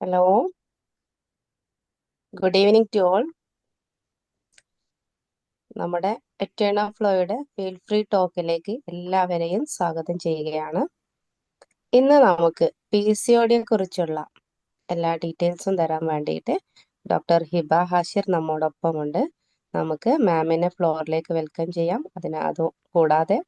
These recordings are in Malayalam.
Hello, good evening to all. നമ്മുടെ എറ്റേണൽ ഫ്ലോയുടെ ഫീൽ ഫ്രീ ടോക്കിലേക്ക് എല്ലാവരെയും സ്വാഗതം ചെയ്യുകയാണ്. ഇന്ന് നമുക്ക് PCOD കുറിച്ചുള്ള എല്ലാ ഡീറ്റെയിൽസും തരാൻ വേണ്ടിയിട്ട് ഡോക്ടർ ഹിബ ഹാഷിർ നമ്മോടൊപ്പമുണ്ട്. നമുക്ക് മാമിനെ ഫ്ലോറിലേക്ക് വെൽക്കം ചെയ്യാം. അത് കൂടാതെ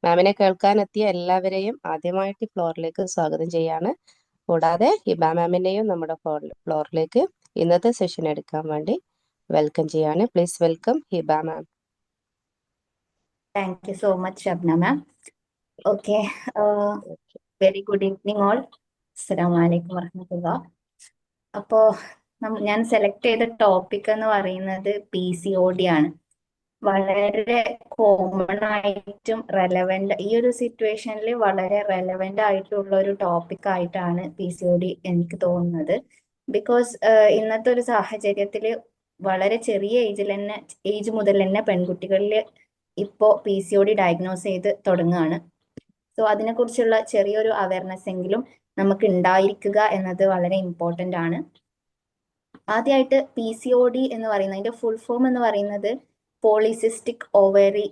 മാമിനെ കേൾക്കാൻ എത്തിയ എല്ലാവരെയും ആദ്യമായിട്ട് ഫ്ലോറിലേക്ക് സ്വാഗതം ചെയ്യാണ്. കൂടാതെ ഹിബ മാമിനെയും നമ്മുടെ ഫ്ലോറിലേക്ക് ഇന്നത്തെ സെഷൻ എടുക്കാൻ വേണ്ടി വെൽക്കം ചെയ്യാണ്. Please welcome Hiba ma'am. Thank you so much, Shabna ma'am. Okay, very good evening all. Assalamu alaikum warahmatullah. അപ്പോൾ ഞാൻ സെലക്ട് ചെയ്ത ടോപ്പിക് എന്ന് പറയുന്നത് PCOD ആണ്. വളരെ കോമൺ ആയിട്ടും റെലവെന്റ് ഈ ഒരു സിറ്റുവേഷനിൽ വളരെ റെലവെന്റ് ആയിട്ടുള്ള ഒരു ടോപ്പിക് ആയിട്ടാണ് PCOD എനിക്ക് തോന്നുന്നത്. ബിക്കോസ് ഇന്നത്തെ ഒരു സാഹചര്യത്തിൽ വളരെ ചെറിയ ഏജ് മുതൽ തന്നെ പെൺകുട്ടികളിൽ ഇപ്പോൾ PCOD ഡയഗ്നോസ് ചെയ്ത് തുടങ്ങുകയാണ്. സോ അതിനെക്കുറിച്ചുള്ള ചെറിയൊരു അവയർനെസ് എങ്കിലും നമുക്ക് ഉണ്ടായിരിക്കുക എന്നത് വളരെ ഇമ്പോർട്ടൻ്റ് ആണ്. ആദ്യമായിട്ട് PCOD എന്ന് പറയുന്നത് അതിന്റെ ഫുൾ ഫോം എന്ന് പറയുന്നത് പോളിസിസ്റ്റിക് ഓവേറി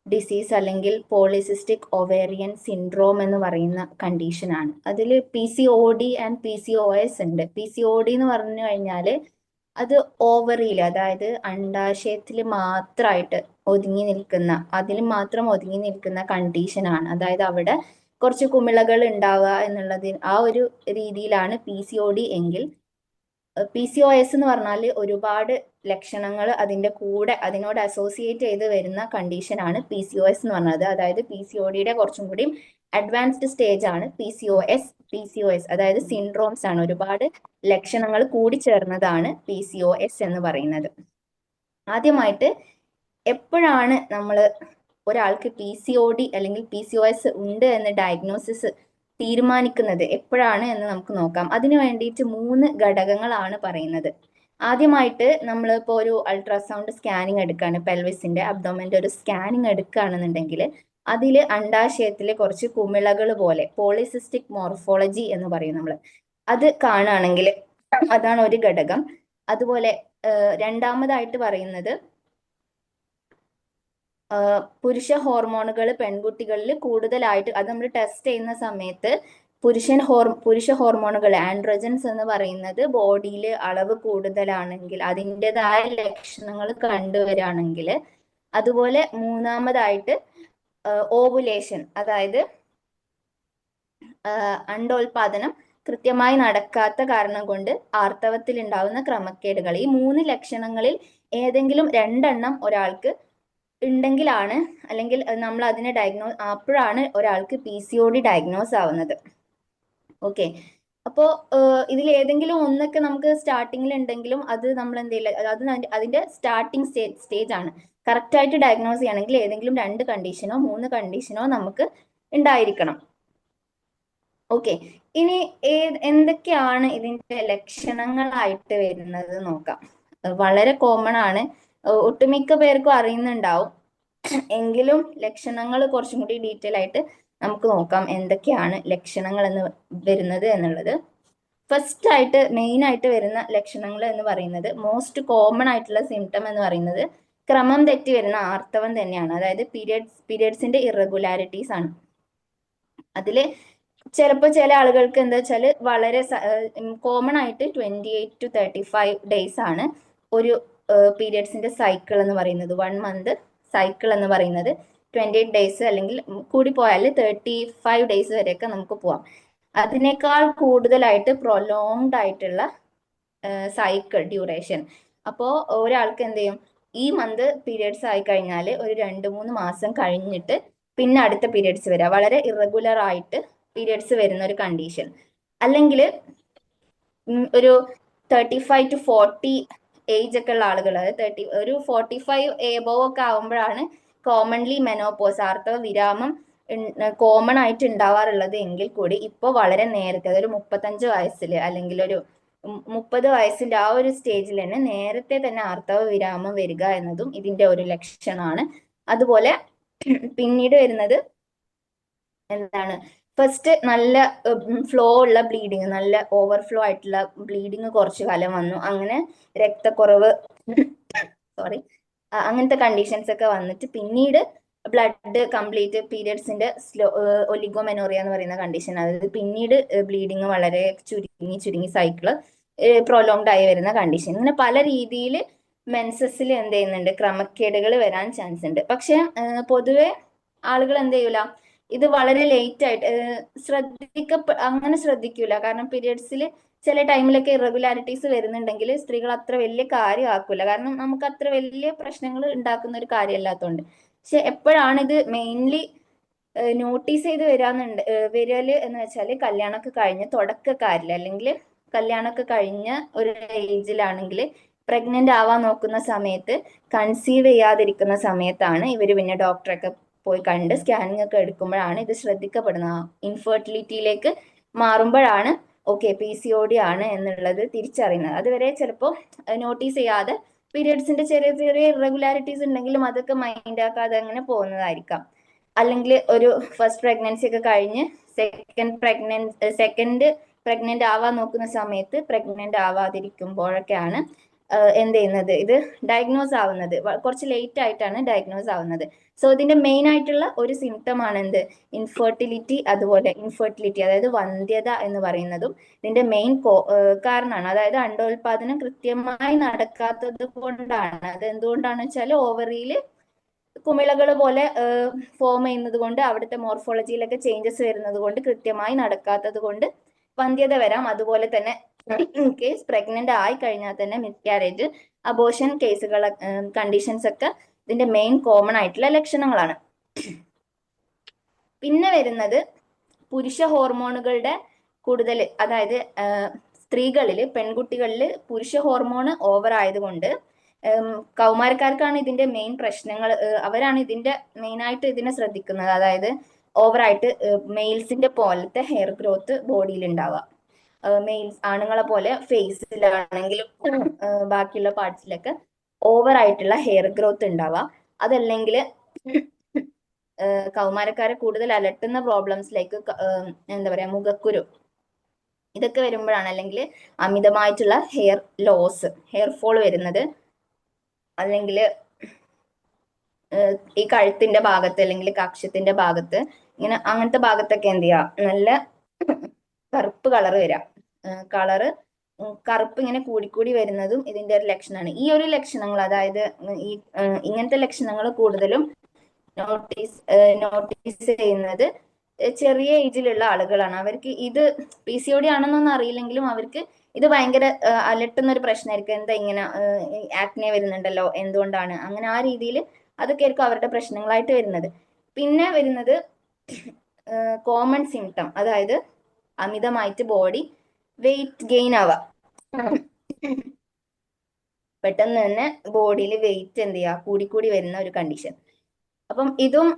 ഡിസീസ് അല്ലെങ്കിൽ പോളിസിസ്റ്റിക് ഒവേറിയൻ സിൻഡ്രോം എന്ന് പറയുന്ന കണ്ടീഷനാണ്. അതിൽ PCOD ആൻഡ് PCOS ഉണ്ട്. PCOD എന്ന് പറഞ്ഞു കഴിഞ്ഞാൽ അത് ഓവറിയിൽ, അതായത് അണ്ടാശയത്തിൽ മാത്രമായിട്ട് അതിൽ മാത്രം ഒതുങ്ങി നിൽക്കുന്ന കണ്ടീഷനാണ്. അതായത് അവിടെ കുറച്ച് കുമിളകൾ ഉണ്ടാവുക എന്നുള്ളത് ആ ഒരു രീതിയിലാണ് PCOD എങ്കിൽ PCOS എന്ന് പറഞ്ഞാൽ ഒരുപാട് ലക്ഷണങ്ങൾ അതിന്റെ കൂടെ അതിനോട് അസോസിയേറ്റ് ചെയ്ത് വരുന്ന കണ്ടീഷനാണ് PCOS എന്ന് പറഞ്ഞത്. അതായത് PCODയുടെ കുറച്ചും കൂടി അഡ്വാൻസ്ഡ് സ്റ്റേജ് ആണ് PCOS അതായത് സിൻഡ്രോംസ് ആണ്. ഒരുപാട് ലക്ഷണങ്ങൾ കൂടി ചേർന്നതാണ് PCOS എന്ന് പറയുന്നത്. ആദ്യമായിട്ട് എപ്പോഴാണ് നമ്മൾ ഒരാൾക്ക് PCOD അല്ലെങ്കിൽ PCOS ഉണ്ട് എന്ന് ഡയഗ്നോസിസ് തീരുമാനിക്കുന്നത് എപ്പോഴാണ് എന്ന് നമുക്ക് നോക്കാം. അതിനു വേണ്ടിയിട്ട് 3 ഘടകങ്ങളാണ് പറയുന്നത്. ആദ്യമായിട്ട് നമ്മളിപ്പോൾ ഒരു അൾട്രാസൗണ്ട് സ്കാനിങ് എടുക്കുകയാണ്, പെൽവിസിന്റെ അബ്ഡോമന്റെ ഒരു സ്കാനിങ് എടുക്കുകയാണെന്നുണ്ടെങ്കിൽ അതിൽ അണ്ടാശയത്തിലെ കുറച്ച് കുമിളകൾ പോലെ പോളിസിസ്റ്റിക് മോർഫോളജി എന്ന് പറയും നമ്മൾ, അത് കാണുകയാണെങ്കിൽ അതാണ് ഒരു ഘടകം. അതുപോലെ രണ്ടാമതായിട്ട് പറയുന്നത് പുരുഷ ഹോർമോണുകൾ പെൺകുട്ടികളിൽ കൂടുതലായിട്ട് അത് നമ്മൾ ടെസ്റ്റ് ചെയ്യുന്ന സമയത്ത് പുരുഷ ഹോർമോണുകൾ ആൻഡ്രോജൻസ് എന്ന് പറയുന്നത് ബോഡിയിൽ അളവ് കൂടുതലാണെങ്കിൽ അതിൻ്റെതായ ലക്ഷണങ്ങൾ കണ്ടുവരികയാണെങ്കിൽ, അതുപോലെ മൂന്നാമതായിട്ട് ഓവുലേഷൻ അതായത് അണ്ടോൽപാദനം കൃത്യമായി നടക്കാത്ത കാരണം കൊണ്ട് ആർത്തവത്തിൽ ഉണ്ടാവുന്ന ക്രമക്കേടുകൾ, ഈ 3 ലക്ഷണങ്ങളിൽ ഏതെങ്കിലും 2 ഒരാൾക്ക് ഉണ്ടെങ്കിലാണ് അല്ലെങ്കിൽ നമ്മൾ അതിനെ അപ്പോഴാണ് ഒരാൾക്ക് PCOD ഡയഗ്നോസ് ആവുന്നത്. ഓക്കെ, അപ്പോൾ ഇതിൽ ഏതെങ്കിലും ഒന്നൊക്കെ നമുക്ക് സ്റ്റാർട്ടിങ്ങിൽ ഉണ്ടെങ്കിലും അത് നമ്മൾ എന്തെയില്ല, അത് അതിന്റെ സ്റ്റാർട്ടിങ് സ്റ്റേജ് ആണ്. കറക്റ്റ് ആയിട്ട് ഡയഗ്നോസ് ചെയ്യണമെങ്കിൽ ഏതെങ്കിലും 2 കണ്ടീഷനോ 3 കണ്ടീഷനോ നമുക്ക് ഉണ്ടായിരിക്കണം. ഓക്കെ, ഇനി എന്തൊക്കെയാണ് ഇതിന്റെ ലക്ഷണങ്ങളായിട്ട് വരുന്നത് നോക്കാം. വളരെ കോമൺ ആണ്, ഒട്ടുമിക്ക പേർക്കും അറിയുന്നുണ്ടാവും. എങ്കിലും ലക്ഷണങ്ങൾ കുറച്ചും കൂടി ഡീറ്റെയിൽ ആയിട്ട് നമുക്ക് നോക്കാം എന്തൊക്കെയാണ് ലക്ഷണങ്ങൾ എന്ന് വരുന്നത് എന്നുള്ളത്. ഫസ്റ്റ് ആയിട്ട് മെയിൻ ആയിട്ട് വരുന്ന ലക്ഷണങ്ങൾ എന്ന് പറയുന്നത്, മോസ്റ്റ് കോമൺ ആയിട്ടുള്ള സിംറ്റം എന്ന് പറയുന്നത് ക്രമം തെറ്റി വരുന്ന ആർത്തവം തന്നെയാണ്. അതായത് പീരിയഡ്സിന്റെ ഇറഗുലാരിറ്റീസ് ആണ്. അതില് ചിലപ്പോൾ ചില ആളുകൾക്ക് എന്താ വെച്ചാൽ വളരെ കോമൺ ആയിട്ട് 28 to 35 ഡേയ്സ് ആണ് ഒരു പീരിയഡ്സിന്റെ സൈക്കിൾ എന്ന് പറയുന്നത്. 1 month സൈക്കിൾ എന്ന് പറയുന്നത് 28 ഡേയ്സ് അല്ലെങ്കിൽ കൂടി പോയാൽ 35 ഡേയ്സ് വരെയൊക്കെ നമുക്ക് പോവാം. അതിനേക്കാൾ കൂടുതലായിട്ട് പ്രൊലോങ്ഡ് ആയിട്ടുള്ള സൈക്കിൾ ഡ്യൂറേഷൻ. അപ്പോൾ ഒരാൾക്ക് എന്ത് ചെയ്യും, ഈ മന്ത് പീരിയഡ്സ് ആയി കഴിഞ്ഞാൽ ഒരു 2-3 മാസം കഴിഞ്ഞിട്ട് പിന്നെ അടുത്ത പീരിയഡ്സ് വരിക, വളരെ ഇറഗുലർ ആയിട്ട് പീരിയഡ്സ് വരുന്ന ഒരു കണ്ടീഷൻ. അല്ലെങ്കിൽ ഒരു 35 to 40 ഏജ് ഒക്കെ ഉള്ള ആളുകൾ, അതായത് ഒരു 45 എബോവ് ഒക്കെ ആവുമ്പോഴാണ് കോമൺലി മെനോപോസ് ആർത്തവ വിരാമം കോമൺ ആയിട്ട് ഉണ്ടാവാറുള്ളത്. എങ്കിൽ കൂടി ഇപ്പോൾ വളരെ നേരത്തെ, അതൊരു 35 വയസ്സിൽ അല്ലെങ്കിൽ ഒരു 30 വയസ്സിന്റെ ആ ഒരു സ്റ്റേജിൽ തന്നെ നേരത്തെ തന്നെ ആർത്തവ വിരാമം വരിക എന്നതും ഇതിന്റെ ഒരു ലക്ഷണമാണ്. അതുപോലെ പിന്നീട് വരുന്നത് എന്താണ് ഫസ്റ്റ് നല്ല ഫ്ലോ ഉള്ള ബ്ലീഡിങ്, നല്ല ഓവർഫ്ലോ ആയിട്ടുള്ള ബ്ലീഡിങ് കുറച്ചു കാലം വന്നു. അങ്ങനെ രക്തക്കുറവ്, സോറി, അങ്ങനത്തെ കണ്ടീഷൻസ് ഒക്കെ വന്നിട്ട് പിന്നീട് ബ്ലഡ് കംപ്ലീറ്റ് പീരിയഡ്സിന്റെ സ്ലോ ഒലിഗോമെനോറിയ എന്ന് പറയുന്ന കണ്ടീഷൻ, അതായത് പിന്നീട് ബ്ലീഡിങ് വളരെ ചുരുങ്ങി ചുരുങ്ങി സൈക്കിള് പ്രൊലോങ്ഡ് ആയി വരുന്ന കണ്ടീഷൻ. ഇങ്ങനെ പല രീതിയിൽ മെൻസസിൽ എന്ത് ചെയ്യുന്നുണ്ട്, ക്രമക്കേടുകൾ വരാൻ ചാൻസ് ഉണ്ട്. പക്ഷെ പൊതുവെ ആളുകൾ എന്ത് ചെയ്യൂല, ഇത് വളരെ ലേറ്റ് ആയിട്ട് അങ്ങനെ ശ്രദ്ധിക്കൂല. കാരണം പീരിയഡ്സിൽ ചില ടൈമിലൊക്കെ ഇറഗുലാരിറ്റീസ് വരുന്നുണ്ടെങ്കിൽ സ്ത്രീകൾ അത്ര വലിയ കാര്യമാക്കൂല, കാരണം നമുക്ക് അത്ര വലിയ പ്രശ്നങ്ങൾ ഉണ്ടാക്കുന്ന ഒരു കാര്യമല്ലാത്തതുകൊണ്ട്. പക്ഷെ എപ്പോഴാണ് ഇത് മെയിൻലി നോട്ടീസ് ചെയ്ത് വരാന്നുണ്ട് വരല് എന്ന് വെച്ചാൽ കല്യാണമൊക്കെ കഴിഞ്ഞ് തുടക്കക്കാരിൽ, അല്ലെങ്കിൽ കല്യാണമൊക്കെ കഴിഞ്ഞ ഒരു ഏജിലാണെങ്കിൽ പ്രഗ്നന്റ് ആവാൻ നോക്കുന്ന സമയത്ത്, കൺസീവ് ചെയ്യാതിരിക്കുന്ന സമയത്താണ് ഇവർ പിന്നെ ഡോക്ടറൊക്കെ പോയി കണ്ട് സ്കാനിങ് ഒക്കെ എടുക്കുമ്പോഴാണ് ഇത് ശ്രദ്ധിക്കപ്പെടുന്നത്. ഇൻഫെർട്ടിലിറ്റിയിലേക്ക് മാറുമ്പോഴാണ് ഓക്കെ PCOD ആണ് എന്നുള്ളത് തിരിച്ചറിയുന്നത്. അതുവരെ ചിലപ്പോൾ നോട്ടീസ് ചെയ്യാതെ പീരിയഡ്സിന്റെ ചെറിയ ചെറിയ ഇറഗുലാരിറ്റീസ് ഉണ്ടെങ്കിലും അതൊക്കെ മൈൻഡ് ആക്കാതെ അങ്ങനെ പോകുന്നതായിരിക്കാം. അല്ലെങ്കിൽ ഒരു ഫസ്റ്റ് പ്രഗ്നൻസി ഒക്കെ കഴിഞ്ഞ് സെക്കൻഡ് പ്രഗ്നന്റ് ആവാൻ നോക്കുന്ന സമയത്ത് പ്രഗ്നന്റ് ആവാതിരിക്കുമ്പോഴൊക്കെയാണ് എന്ത് ചെയ്യുന്നത്, ഇത് ഡയഗ്നോസ് ആവുന്നത്. കുറച്ച് ലേറ്റ് ആയിട്ടാണ് ഡയഗ്നോസ് ആവുന്നത്. സോ ഇതിന്റെ മെയിൻ ആയിട്ടുള്ള ഒരു സിംറ്റം ആണ് എന്ത്, ഇൻഫെർട്ടിലിറ്റി. അതുപോലെ ഇൻഫെർട്ടിലിറ്റി അതായത് വന്ധ്യത എന്ന് പറയുന്നതും ഇതിന്റെ മെയിൻ കാരണമാണ്. അതായത് അണ്ടോൽപാദനം കൃത്യമായി നടക്കാത്തത് കൊണ്ടാണ്. അത് എന്തുകൊണ്ടാണെന്ന് വെച്ചാൽ ഓവറിയിൽ കുമിളകൾ പോലെ ഫോം ചെയ്യുന്നത് കൊണ്ട്, അവിടുത്തെ മോർഫോളജിയിലൊക്കെ ചേഞ്ചസ് വരുന്നത് കൊണ്ട്, കൃത്യമായി നടക്കാത്തത് കൊണ്ട് വന്ധ്യത വരാം. അതുപോലെ തന്നെ ഇൻ കേസ് പ്രഗ്നന്റ് ആയി കഴിഞ്ഞാൽ തന്നെ മിസ്കാരേജ്, അബോർഷൻ കേസുകൾ, കണ്ടീഷൻസ് ഒക്കെ ഇതിന്റെ മെയിൻ കോമൺ ആയിട്ടുള്ള ലക്ഷണങ്ങളാണ്. പിന്നെ വരുന്നത് പുരുഷ ഹോർമോണുകളുടെ കൂടുതൽ, അതായത് സ്ത്രീകളിൽ, പെൺകുട്ടികളിൽ പുരുഷ ഹോർമോൺ ഓവർ ആയതുകൊണ്ട് കൗമാരക്കാർക്കാണ് ഇതിന്റെ മെയിൻ പ്രശ്നങ്ങൾ. അവരാണ് ഇതിന്റെ മെയിൻ ആയിട്ട് ഇതിനെ ശ്രദ്ധിക്കുന്നത്. അതായത് ഓവറായിട്ട് മെയിൽസിന്റെ പോലത്തെ ഹെയർ ഗ്രോത്ത് ബോഡിയിൽ ഉണ്ടാവുക. മെയിൽസ് ആണുങ്ങളെ പോലെ ഫേസിലാണെങ്കിലും ബാക്കിയുള്ള പാർട്സിലൊക്കെ ഓവർ ആയിട്ടുള്ള ഹെയർ ഗ്രോത്ത് ഉണ്ടാവുക. അതല്ലെങ്കിൽ കൗമാരക്കാരെ കൂടുതൽ അലട്ടുന്ന പ്രോബ്ലംസിലേക്ക് എന്താ പറയാ, മുഖക്കുരു, ഇതൊക്കെ വരുമ്പോഴാണ്. അല്ലെങ്കിൽ അമിതമായിട്ടുള്ള ഹെയർ ലോസ്, ഹെയർ ഫോൾ വരുന്നത്. അല്ലെങ്കിൽ ഈ കഴുത്തിന്റെ ഭാഗത്ത് അല്ലെങ്കിൽ കക്ഷത്തിന്റെ ഭാഗത്ത്, ഇങ്ങനെ അങ്ങനത്തെ ഭാഗത്തൊക്കെ എന്ത് ചെയ്യാ, നല്ല കറുപ്പ് കളർ വരാം. കളറ് കറുപ്പ് ഇങ്ങനെ കൂടിക്കൂടി വരുന്നതും ഇതിന്റെ ഒരു ലക്ഷണമാണ്. ഈ ഒരു ലക്ഷണങ്ങൾ, അതായത് ഈ ഇങ്ങനത്തെ ലക്ഷണങ്ങൾ കൂടുതലും നോട്ടീസ് ചെയ്യുന്നത് ചെറിയ ഏജിലുള്ള ആളുകളാണ്. അവർക്ക് ഇത് PCOD ആണെന്നൊന്നും അറിയില്ലെങ്കിലും അവർക്ക് ഇത് ഭയങ്കര അലട്ടുന്ന ഒരു പ്രശ്നമായിരിക്കും. എന്താ ഇങ്ങനെ ആക്നെ വരുന്നുണ്ടല്ലോ, എന്തുകൊണ്ടാണ് അങ്ങനെ, ആ രീതിയിൽ അതൊക്കെ ആയിരിക്കും അവരുടെ പ്രശ്നങ്ങളായിട്ട് വരുന്നത്. പിന്നെ വരുന്നത് കോമൺ സിംറ്റം, അതായത് അമിതമായിട്ട് ബോഡി വെയിറ്റ് ഗെയിൻ ആവുക. പെട്ടെന്ന് തന്നെ ബോഡിയിൽ വെയിറ്റ് എന്ത് ചെയ്യുക, കൂടിക്കൂടി വരുന്ന ഒരു കണ്ടീഷൻ. അപ്പം ഇതും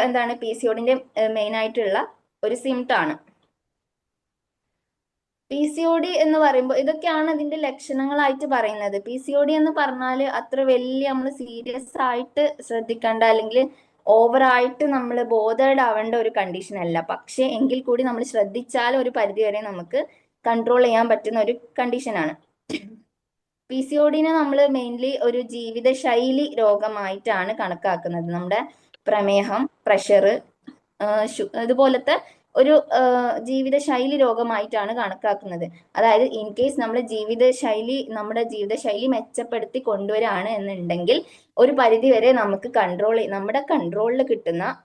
എന്താണ് PCODന്റെ മെയിൻ ആയിട്ടുള്ള ഒരു സിംറ്റം ആണ്. PCOD എന്ന് പറയുമ്പോൾ ഇതൊക്കെയാണ് ഇതിന്റെ ലക്ഷണങ്ങളായിട്ട് പറയുന്നത്. PCOD എന്ന് പറഞ്ഞാൽ അത്ര വലിയ നമ്മൾ സീരിയസ് ആയിട്ട് ശ്രദ്ധിക്കേണ്ട, അല്ലെങ്കിൽ ഓവറായിട്ട് നമ്മൾ ബോധേഡ് ആവേണ്ട ഒരു കണ്ടീഷൻ അല്ല. പക്ഷേ എങ്കിൽ കൂടി നമ്മൾ ശ്രദ്ധിച്ചാൽ ഒരു പരിധിവരെ നമുക്ക് കൺട്രോൾ ചെയ്യാൻ പറ്റുന്ന ഒരു കണ്ടീഷനാണ്. PCODനെ നമ്മൾ മെയിൻലി ഒരു ജീവിതശൈലി രോഗമായിട്ടാണ് കണക്കാക്കുന്നത്. നമ്മുടെ പ്രമേഹം, പ്രഷർ, ഇതുപോലത്തെ ഒരു ജീവിതശൈലി രോഗമായിട്ടാണ് കണക്കാക്കുന്നത്. അതായത് ഇൻ കേസ് നമ്മുടെ ജീവിതശൈലി മെച്ചപ്പെടുത്തി കൊണ്ടുവരാണ് എന്നുണ്ടെങ്കിൽ ഒരു പരിധി വരെ നമുക്ക് നമ്മുടെ കൺട്രോളിൽ കിട്ടുന്ന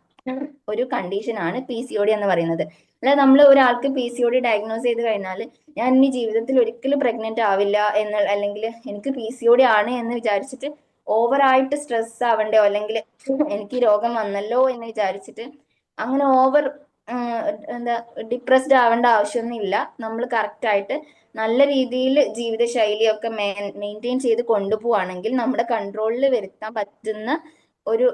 ഒരു കണ്ടീഷനാണ് PCOD എന്ന് പറയുന്നത്. അല്ലാതെ നമ്മൾ ഒരാൾക്ക് PCOD ഡയഗ്നോസ് ചെയ്ത് കഴിഞ്ഞാൽ ഞാൻ ഇനി ജീവിതത്തിൽ ഒരിക്കലും പ്രഗ്നന്റ് ആവില്ല എന്ന്, അല്ലെങ്കിൽ എനിക്ക് PCOD ആണ് എന്ന് വിചാരിച്ചിട്ട് ഓവറായിട്ട് സ്ട്രെസ് ആവണ്ടോ, അല്ലെങ്കിൽ എനിക്ക് രോഗം വന്നല്ലോ എന്ന് വിചാരിച്ചിട്ട് അങ്ങനെ ഓവർ എന്താ ഡിപ്രസ്ഡ് ആവേണ്ട ആവശ്യമൊന്നുമില്ല. നമ്മൾ കറക്റ്റ് ആയിട്ട് നല്ല രീതിയിൽ ജീവിതശൈലിയൊക്കെ മെയിൻറ്റെയിൻ ചെയ്ത് കൊണ്ടുപോവാണെങ്കിൽ നമ്മുടെ കൺട്രോളിൽ വരുത്താൻ പറ്റുന്ന ഒരു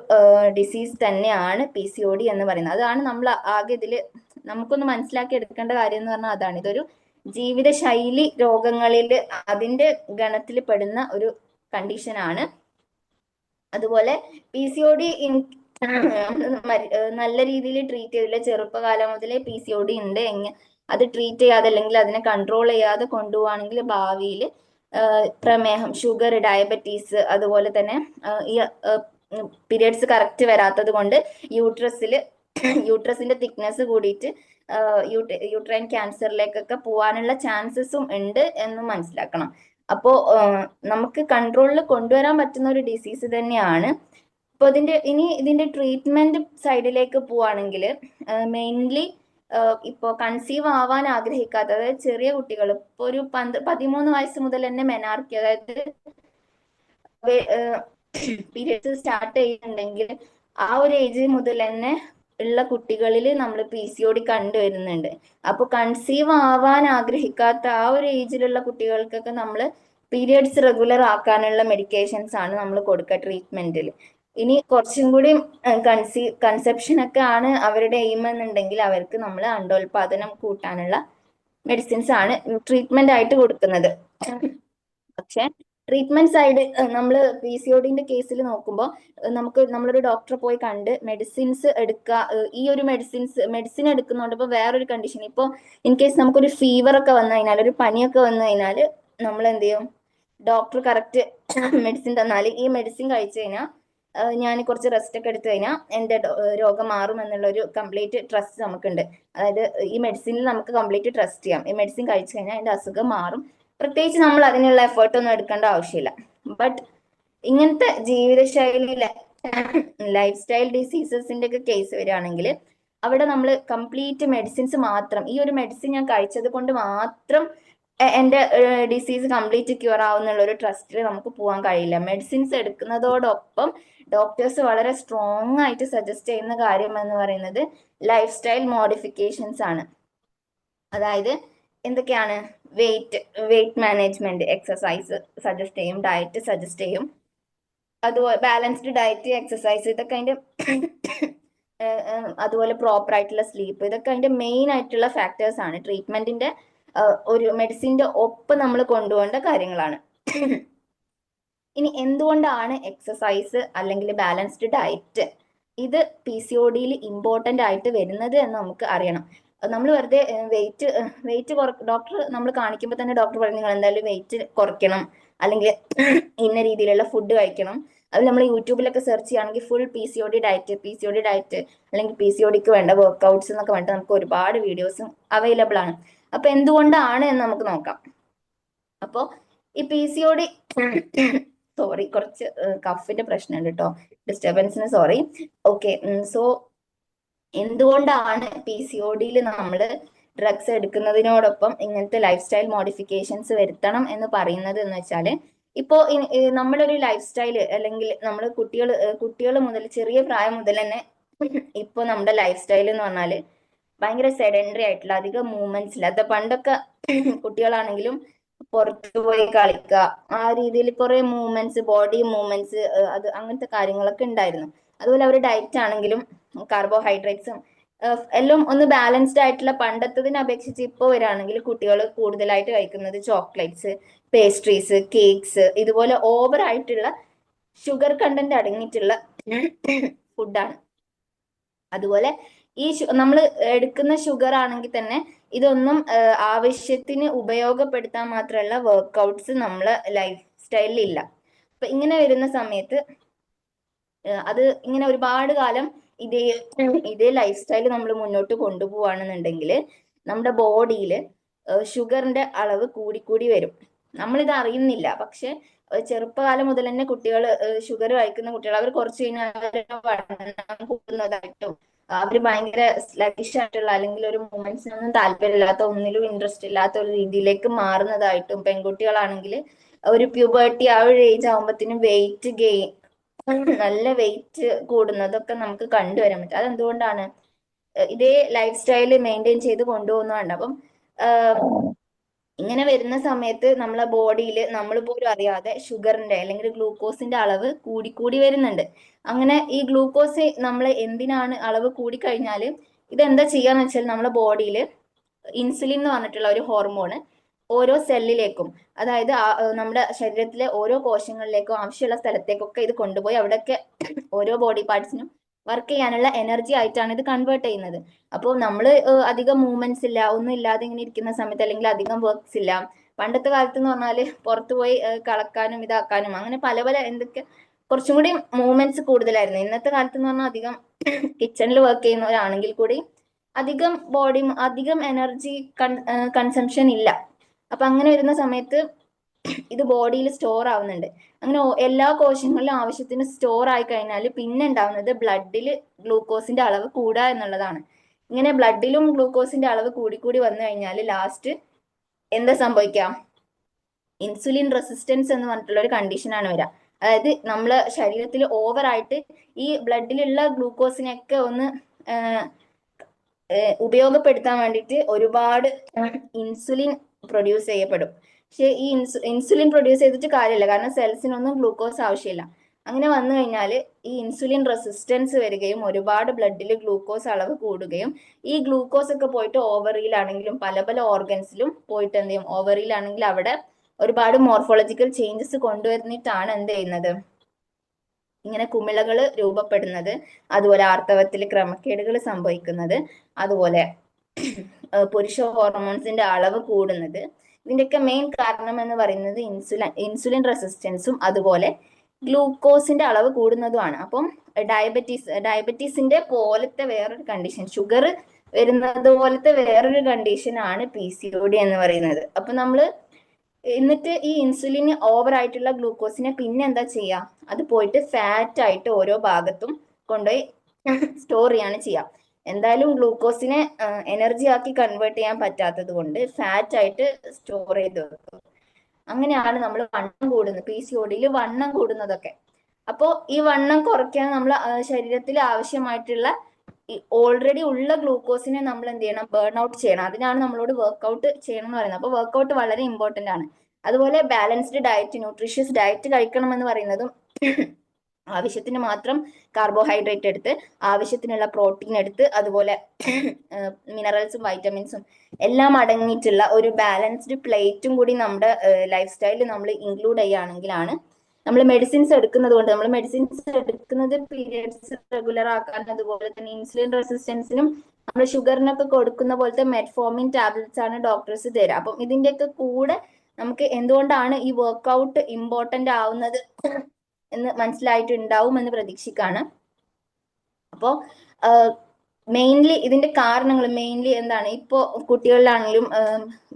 ഡിസീസ് തന്നെയാണ് PCOD എന്ന് പറയുന്നത്. അതാണ് നമ്മൾ ആകെ ഇതിൽ നമുക്കൊന്ന് മനസ്സിലാക്കി എടുക്കേണ്ട കാര്യം എന്ന് പറഞ്ഞാൽ അതാണ്. ഇതൊരു ജീവിതശൈലി രോഗങ്ങളിൽ അതിന്റെ ഗണത്തിൽ പെടുന്ന ഒരു കണ്ടീഷനാണ്. അതുപോലെ PCOD നല്ല രീതിയിൽ ട്രീറ്റ് ചെയ്തില്ല, ചെറുപ്പകാലം മുതലേ PCOD ഉണ്ട് അത് ട്രീറ്റ് ചെയ്യാതെ അല്ലെങ്കിൽ അതിനെ കൺട്രോൾ ചെയ്യാതെ കൊണ്ടുപോവാണെങ്കിൽ ഭാവിയിൽ പ്രമേഹം, ഷുഗർ, ഡയബറ്റീസ്, അതുപോലെ തന്നെ ഈ പീരിയഡ്സ് കറക്റ്റ് വരാത്തത് കൊണ്ട് യൂട്രസിൽ യൂട്രസിന്റെ തിക്നെസ് കൂടിയിട്ട് യൂട്രൈൻ ക്യാൻസറിലേക്കൊക്കെ പോകാനുള്ള ചാൻസസും ഉണ്ട് എന്ന് മനസ്സിലാക്കണം. അപ്പോ നമുക്ക് കൺട്രോളിൽ കൊണ്ടുവരാൻ പറ്റുന്ന ഒരു ഡിസീസ് തന്നെയാണ്. അപ്പൊ ഇതിന്റെ ട്രീറ്റ്മെന്റ് സൈഡിലേക്ക് പോവാണെങ്കിൽ മെയിൻലി ഇപ്പോൾ കൺസീവ് ആവാൻ ആഗ്രഹിക്കാത്ത, അതായത് ചെറിയ കുട്ടികൾ, ഇപ്പൊ ഒരു 13 വയസ്സ് മുതൽ തന്നെ മെനാർക്കി, അതായത് പീരിയഡ്സ് സ്റ്റാർട്ട് ചെയ്യുന്നുണ്ടെങ്കിൽ ആ ഒരു ഏജ് മുതൽ തന്നെ ഉള്ള കുട്ടികളിൽ നമ്മൾ PCOD കണ്ടുവരുന്നുണ്ട്. അപ്പൊ കൺസീവ് ആവാൻ ആഗ്രഹിക്കാത്ത ആ ഒരു ഏജിലുള്ള കുട്ടികൾക്കൊക്കെ നമ്മൾ പീരിയഡ്സ് റെഗുലർ ആക്കാനുള്ള മെഡിക്കേഷൻസ് ആണ് നമ്മൾ കൊടുക്കുക ട്രീറ്റ്മെന്റിൽ. ഇനി കുറച്ചും കൂടി കൺസെപ്ഷൻ ഒക്കെ ആണ് അവരുടെ എയിം എന്നുണ്ടെങ്കിൽ അവർക്ക് നമ്മൾ അണ്ടോൽപാദനം കൂട്ടാനുള്ള മെഡിസിൻസ് ആണ് ട്രീറ്റ്മെന്റ് ആയിട്ട് കൊടുക്കുന്നത്. പക്ഷെ ട്രീറ്റ്മെന്റ് സൈഡ് നമ്മൾ PCODന്റെ കേസിൽ നോക്കുമ്പോൾ നമുക്ക് നമ്മളൊരു ഡോക്ടറെ പോയി കണ്ട് മെഡിസിൻസ് എടുക്കുക. ഈ ഒരു മെഡിസിൻ എടുക്കുന്നതുകൊണ്ട് ഇപ്പോൾ വേറൊരു കണ്ടീഷൻ, ഇപ്പോൾ ഇൻ കേസ് നമുക്കൊരു ഫീവർ ഒക്കെ വന്നു കഴിഞ്ഞാൽ, ഒരു പനിയൊക്കെ വന്നു കഴിഞ്ഞാൽ നമ്മൾ എന്ത് ചെയ്യും, ഡോക്ടർ കറക്റ്റ് മെഡിസിൻ തന്നാൽ ഈ മെഡിസിൻ കഴിച്ചു കഴിഞ്ഞാൽ ഞാൻ കുറച്ച് റെസ്റ്റ് ഒക്കെ എടുത്തു കഴിഞ്ഞാൽ എൻ്റെ രോഗം മാറും എന്നുള്ള ഒരു കംപ്ലീറ്റ് ട്രസ്റ്റ് നമുക്കുണ്ട്. അതായത് ഈ മെഡിസിനിൽ നമുക്ക് കംപ്ലീറ്റ് ട്രസ്റ്റ് ചെയ്യാം. ഈ മെഡിസിൻ കഴിച്ചു കഴിഞ്ഞാൽ എൻ്റെ അസുഖം മാറും, പ്രത്യേകിച്ച് നമ്മൾ അതിനുള്ള എഫേർട്ട് ഒന്നും എടുക്കേണ്ട ആവശ്യമില്ല. ബട്ട് ഇങ്ങനത്തെ ജീവിതശൈലിയിലെ ലൈഫ് സ്റ്റൈൽ ഡിസീസസിന്റെ ഒക്കെ കേസ് വരികയാണെങ്കിൽ അവിടെ നമ്മൾ കംപ്ലീറ്റ് മെഡിസിൻസ് മാത്രം, ഈ ഒരു മെഡിസിൻ ഞാൻ കഴിച്ചത് കൊണ്ട് മാത്രം എൻ്റെ ഡിസീസ് കംപ്ലീറ്റ് ക്യൂർ ആവുന്നുള്ള ഒരു ട്രസ്റ്റിൽ നമുക്ക് പോകാൻ കഴിയില്ല. മെഡിസിൻസ് എടുക്കുന്നതോടൊപ്പം ഡോക്ടേഴ്സ് വളരെ സ്ട്രോങ് ആയിട്ട് സജസ്റ്റ് ചെയ്യുന്ന കാര്യം എന്ന് പറയുന്നത് ലൈഫ് സ്റ്റൈൽ മോഡിഫിക്കേഷൻസ് ആണ്. അതായത് എന്തൊക്കെയാണ്, വെയിറ്റ് മാനേജ്മെന്റ്, എക്സസൈസ് സജസ്റ്റ് ചെയ്യും, ഡയറ്റ് സജസ്റ്റ് ചെയ്യും, അതുപോലെ ബാലൻസ്ഡ് ഡയറ്റ്, എക്സസൈസ്, ഇതൊക്കെ അതിന്റെ അതുപോലെ പ്രോപ്പർ ആയിട്ടുള്ള സ്ലീപ്പ്, ഇതൊക്കെ അതിന്റെ മെയിൻ ആയിട്ടുള്ള ഫാക്ടേഴ്സ് ആണ്. ട്രീറ്റ്മെന്റിന്റെ ഒരു മെഡിസിന്റെ ഒപ്പം നമ്മൾ കൊണ്ടുപോകേണ്ട കാര്യങ്ങളാണ്. ഇനി എന്തുകൊണ്ടാണ് എക്സസൈസ് അല്ലെങ്കിൽ ബാലൻസ്ഡ് ഡയറ്റ് ഇത് PCODയിൽ ഇമ്പോർട്ടന്റ് ആയിട്ട് വരുന്നത് എന്ന് നമുക്ക് അറിയണം. നമ്മൾ വെറുതെ വെയിറ്റ് ഡോക്ടർ നമ്മൾ കാണിക്കുമ്പോൾ തന്നെ ഡോക്ടർ പറഞ്ഞു നിങ്ങൾ എന്തായാലും വെയിറ്റ് കുറയ്ക്കണം, അല്ലെങ്കിൽ ഇന്ന രീതിയിലുള്ള ഫുഡ് കഴിക്കണം. അത് നമ്മൾ യൂട്യൂബിലൊക്കെ സെർച്ച് ചെയ്യുകയാണെങ്കിൽ ഫുൾ PCOD ഡയറ്റ് അല്ലെങ്കിൽ PCODക്ക് വേണ്ട വർക്ക്ഔട്ട്സ് എന്നൊക്കെ വേണ്ട നമുക്ക് ഒരുപാട് വീഡിയോസും അവൈലബിൾ ആണ്. അപ്പൊ എന്തുകൊണ്ടാണ് എന്ന് നമുക്ക് നോക്കാം. അപ്പോ ഈ PCOD സോറി, കുറച്ച് കഫിന്റെ പ്രശ്നമുണ്ട് കേട്ടോ, ഡിസ്റ്റർബൻസിന് സോറി. ഓക്കെ, സോ എന്തുകൊണ്ടാണ് PCODയിൽ നമ്മൾ ഡ്രഗ്സ് എടുക്കുന്നതിനോടൊപ്പം ഇങ്ങനത്തെ ലൈഫ് സ്റ്റൈൽ മോഡിഫിക്കേഷൻസ് വരുത്തണം എന്ന് പറയുന്നത് എന്ന് വെച്ചാൽ, ഇപ്പോ നമ്മളൊരു ലൈഫ് സ്റ്റൈല് അല്ലെങ്കിൽ നമ്മൾ കുട്ടികൾ മുതൽ, ചെറിയ പ്രായം മുതൽ തന്നെ ഇപ്പൊ നമ്മുടെ ലൈഫ് സ്റ്റൈൽ എന്ന് പറഞ്ഞാല് ഭയങ്കര സെഡൻഡറി ആയിട്ടുള്ള, അധികം മൂവ്മെന്റ്സ് ഇല്ലാത്ത, പണ്ടൊക്കെ കുട്ടികളാണെങ്കിലും പുറത്തു പോയി കളിക്കുക, ആ രീതിയിൽ കുറെ മൂവ്മെന്റ്സ്, ബോഡി മൂവ്മെന്റ്സ്, അത് അങ്ങനത്തെ കാര്യങ്ങളൊക്കെ ഉണ്ടായിരുന്നു. അതുപോലെ അവർ ഡയറ്റ് ആണെങ്കിലും കാർബോഹൈഡ്രേറ്റ്സും എല്ലാം ഒന്ന് ബാലൻസ്ഡ് ആയിട്ടുള്ള, പണ്ടത്തതിനെ അപേക്ഷിച്ച് ഇപ്പോൾ വരികയാണെങ്കിൽ കുട്ടികൾ കൂടുതലായിട്ട് കഴിക്കുന്നത് ചോക്ലേറ്റ്സ്, പേസ്ട്രീസ്, കേക്ക്സ്, ഇതുപോലെ ഓവർ ആയിട്ടുള്ള ഷുഗർ കണ്ടന്റ് അടങ്ങിയിട്ടുള്ള ഫുഡാണ്. അതുപോലെ ഈ നമ്മൾ എടുക്കുന്ന ഷുഗർ ആണെങ്കിൽ തന്നെ ഇതൊന്നും ആവശ്യത്തിന് ഉപയോഗപ്പെടുത്താൻ മാത്രമുള്ള വർക്ക്ഔട്ട്സ് നമ്മളെ ലൈഫ് സ്റ്റൈലിൽ ഇല്ല. അപ്പൊ ഇങ്ങനെ വരുന്ന സമയത്ത് അത് ഇങ്ങനെ ഒരുപാട് കാലം ഇതേ ലൈഫ് സ്റ്റൈൽ നമ്മൾ മുന്നോട്ട് കൊണ്ടുപോവാണെന്നുണ്ടെങ്കിൽ നമ്മുടെ ബോഡിയിൽ ഷുഗറിന്റെ അളവ് കൂടിക്കൂടി വരും. നമ്മളിത് അറിയുന്നില്ല, പക്ഷെ ചെറുപ്പകാലം മുതൽ തന്നെ കുട്ടികൾ ഷുഗർ കഴിക്കുന്ന കുട്ടികൾ അവർ കുറച്ച് കഴിഞ്ഞാൽ വണ്ണം കൂടുന്നതായിട്ടും, അവര് ഭയങ്കര സ്ലഗിഷ് ആയിട്ടുള്ള അല്ലെങ്കിൽ ഒരു മൂവ്മെന്റ്സിനൊന്നും താല്പര്യമില്ലാത്ത, ഒന്നിലും ഇൻട്രസ്റ്റ് ഇല്ലാത്ത ഒരു രീതിയിലേക്ക് മാറുന്നതായിട്ടും, പെൺകുട്ടികളാണെങ്കിൽ ഒരു പ്യൂബർട്ടി ആ ഒരു ഏജ് ആകുമ്പോഴത്തേനും വെയിറ്റ് ഗെയിൻ, നല്ല വെയിറ്റ് കൂടുന്നതൊക്കെ നമുക്ക് കണ്ടുവരാൻ പറ്റും. അതെന്തുകൊണ്ടാണ്, ഇതേ ലൈഫ് സ്റ്റൈല് മെയിൻറ്റെയിൻ ചെയ്ത് കൊണ്ടുപോകുന്നതുകൊണ്ട്. അപ്പം ഇങ്ങനെ വരുന്ന സമയത്ത് നമ്മളെ ബോഡിയിൽ നമ്മൾ പോലും അറിയാതെ ഷുഗറിന്റെ അല്ലെങ്കിൽ ഗ്ലൂക്കോസിന്റെ അളവ് കൂടിക്കൂടി വരുന്നുണ്ട്. അങ്ങനെ ഈ ഗ്ലൂക്കോസ് നമ്മൾ എന്തിനാണ് അളവ് കൂടിക്കഴിഞ്ഞാൽ ഇതെന്താ ചെയ്യാന്ന് വെച്ചാൽ നമ്മളെ ബോഡിയിൽ ഇൻസുലിൻ എന്ന് പറഞ്ഞിട്ടുള്ള ഒരു ഹോർമോണ് ഓരോ സെല്ലിലേക്കും, അതായത് നമ്മുടെ ശരീരത്തിലെ ഓരോ കോശങ്ങളിലേക്കും ആവശ്യമുള്ള സ്ഥലത്തേക്കൊക്കെ ഇത് കൊണ്ടുപോയി അവിടെയൊക്കെ ഓരോ ബോഡി പാർട്സിനും വർക്ക് ചെയ്യാനുള്ള എനർജി ആയിട്ടാണ് ഇത് കൺവേർട്ട് ചെയ്യുന്നത്. അപ്പോൾ നമ്മൾ അധികം മൂവ്മെന്റ്സ് ഇല്ല, ഒന്നും ഇല്ലാതെ ഇങ്ങനെ ഇരിക്കുന്ന സമയത്ത്, അല്ലെങ്കിൽ അധികം വർക്ക്സ് ഇല്ല. പണ്ടത്തെ കാലത്ത് എന്ന് പറഞ്ഞാൽ പുറത്തു പോയി കളക്കാനും ഇതാക്കാനും അങ്ങനെ പല പല എന്തൊക്കെ കുറച്ചും കൂടി മൂവ്മെന്റ്സ് കൂടുതലായിരുന്നു. ഇന്നത്തെ കാലത്ത് എന്ന് പറഞ്ഞാൽ അധികം കിച്ചണിൽ വർക്ക് ചെയ്യുന്നവരാണെങ്കിൽ കൂടി അധികം ബോഡി അധികം എനർജി കൺസംഷൻ ഇല്ല. അപ്പൊ അങ്ങനെ വരുന്ന സമയത്ത് ഇത് ബോഡിയിൽ സ്റ്റോർ ആവുന്നുണ്ട്. അങ്ങനെ എല്ലാ കോശങ്ങളിലും ആവശ്യത്തിന് സ്റ്റോർ ആയി കഴിഞ്ഞാൽ പിന്നെ ഉണ്ടാവുന്നത് ബ്ലഡിൽ ഗ്ലൂക്കോസിന്റെ അളവ് കൂടുക എന്നുള്ളതാണ്. ഇങ്ങനെ ബ്ലഡിലും ഗ്ലൂക്കോസിന്റെ അളവ് കൂടിക്കൂടി വന്നു കഴിഞ്ഞാൽ ലാസ്റ്റ് എന്താ സംഭവിക്കാം? ഇൻസുലിൻ റെസിസ്റ്റൻസ് എന്ന് പറഞ്ഞിട്ടുള്ള ഒരു കണ്ടീഷനാണ് വരിക. അതായത് നമ്മളെ ശരീരത്തിൽ ഓവറായിട്ട് ഈ ബ്ലഡിലുള്ള ഗ്ലൂക്കോസിനെയൊക്കെ ഒന്ന് ഉപയോഗപ്പെടുത്താൻ വേണ്ടിയിട്ട് ഒരുപാട് ഇൻസുലിൻ പ്രൊഡ്യൂസ് ചെയ്യപ്പെടും. പക്ഷെ ഈ ഇൻസുലിൻ പ്രൊഡ്യൂസ് ചെയ്തിട്ട് കാര്യമില്ല, കാരണം സെൽസിനൊന്നും ഗ്ലൂക്കോസ് ആവശ്യമില്ല. അങ്ങനെ വന്നു കഴിഞ്ഞാൽ ഈ ഇൻസുലിൻ റെസിസ്റ്റൻസ് വരികയും ഒരുപാട് ബ്ലഡിൽ ഗ്ലൂക്കോസ് അളവ് കൂടുകയും ഈ ഗ്ലൂക്കോസ് ഒക്കെ പോയിട്ട് ഓവറിയിലാണെങ്കിലും പല പല ഓർഗൻസിലും പോയിട്ട് എന്ത് ചെയ്യും? ഓവറിയിലാണെങ്കിൽ അവിടെ ഒരുപാട് മോർഫോളജിക്കൽ ചേഞ്ചസ് കൊണ്ടുവന്നിട്ടാണ് എന്ത് ചെയ്യുന്നത്? ഇങ്ങനെ കുമിളകൾ രൂപപ്പെടുന്നത്, അതുപോലെ ആർത്തവത്തിൽ ക്രമക്കേടുകൾ സംഭവിക്കുന്നത്, അതുപോലെ പുരുഷ ഹോർമോൺസിന്റെ അളവ് കൂടുന്നത്. ഇതിന്റെയൊക്കെ മെയിൻ കാരണം എന്ന് പറയുന്നത് ഇൻസുലിൻ റെസിസ്റ്റൻസും അതുപോലെ ഗ്ലൂക്കോസിന്റെ അളവ് കൂടുന്നതുമാണ്. അപ്പം ഡയബറ്റീസിന്റെ പോലത്തെ വേറൊരു കണ്ടീഷൻ, ഷുഗർ വരുന്നത് പോലത്തെ വേറൊരു കണ്ടീഷൻ ആണ് PCOD എന്ന് പറയുന്നത്. അപ്പൊ നമ്മള് എന്നിട്ട് ഈ ഇൻസുലിൻ ഓവർ ആയിട്ടുള്ള ഗ്ലൂക്കോസിനെ പിന്നെ എന്താ ചെയ്യുക? അത് പോയിട്ട് ഫാറ്റ് ആയിട്ട് ഓരോ ഭാഗത്തും കൊണ്ടുപോയി സ്റ്റോർ ചെയ്യാണ് ചെയ്യുക. എന്തായാലും ഗ്ലൂക്കോസിനെ എനർജി ആക്കി കൺവേർട്ട് ചെയ്യാൻ പറ്റാത്തത് കൊണ്ട് ഫാറ്റ് ആയിട്ട് സ്റ്റോർ ചെയ്ത് വെക്കും. അങ്ങനെയാണ് നമ്മൾ വണ്ണം കൂടുന്നത്, PCODയിൽ വണ്ണം കൂടുന്നതൊക്കെ. അപ്പോൾ ഈ വണ്ണം കുറയ്ക്കാൻ നമ്മൾ ശരീരത്തിൽ ആവശ്യമായിട്ടുള്ള ഓൾറെഡി ഉള്ള ഗ്ലൂക്കോസിനെ നമ്മൾ എന്ത് ചെയ്യണം? ബേൺ ഔട്ട് ചെയ്യണം. അതിനാണ് നമ്മളോട് വർക്ക്ഔട്ട് ചെയ്യണം എന്ന് പറയുന്നത്. അപ്പോൾ വർക്ക്ഔട്ട് വളരെ ഇമ്പോർട്ടന്റ് ആണ്. അതുപോലെ ബാലൻസ്ഡ് ഡയറ്റ്, ന്യൂട്രീഷ്യസ് ഡയറ്റ് കഴിക്കണം എന്ന് പറയുന്നതും ആവശ്യത്തിന് മാത്രം കാർബോഹൈഡ്രേറ്റ് എടുത്ത് ആവശ്യത്തിനുള്ള പ്രോട്ടീൻ എടുത്ത് അതുപോലെ മിനറൽസും വൈറ്റമിൻസും എല്ലാം അടങ്ങിയിട്ടുള്ള ഒരു ബാലൻസ്ഡ് പ്ലേറ്റും കൂടി നമ്മുടെ ലൈഫ് സ്റ്റൈലിൽ നമ്മൾ ഇൻക്ലൂഡ് ചെയ്യുകയാണെങ്കിലാണ് നമ്മൾ മെഡിസിൻസ് എടുക്കുന്നത് കൊണ്ട്, നമ്മൾ മെഡിസിൻസ് എടുക്കുന്നത് പീരിയഡ്സ് റെഗുലർ ആക്കാൻ, അതുപോലെ തന്നെ ഇൻസുലിൻ റെസിസ്റ്റൻസിനും നമ്മൾ ഷുഗറിനൊക്കെ കൊടുക്കുന്ന പോലത്തെ മെറ്റ്ഫോമിൻ ടാബ്ലറ്റ്സ് ആണ് ഡോക്ടേഴ്സ് തരിക. അപ്പം ഇതിന്റെയൊക്കെ കൂടെ നമുക്ക് എന്തുകൊണ്ടാണ് ഈ വർക്ക്ഔട്ട് ഇമ്പോർട്ടന്റ് ആവുന്നത് എന്ന് മനസ്സിലായിട്ടുണ്ടാവും എന്ന് പ്രതീക്ഷിക്കാണ്. അപ്പോൾ മെയിൻലി ഇതിന്റെ കാരണങ്ങൾ മെയിൻലി എന്താണ്? ഇപ്പോൾ കുട്ടികളിലാണെങ്കിലും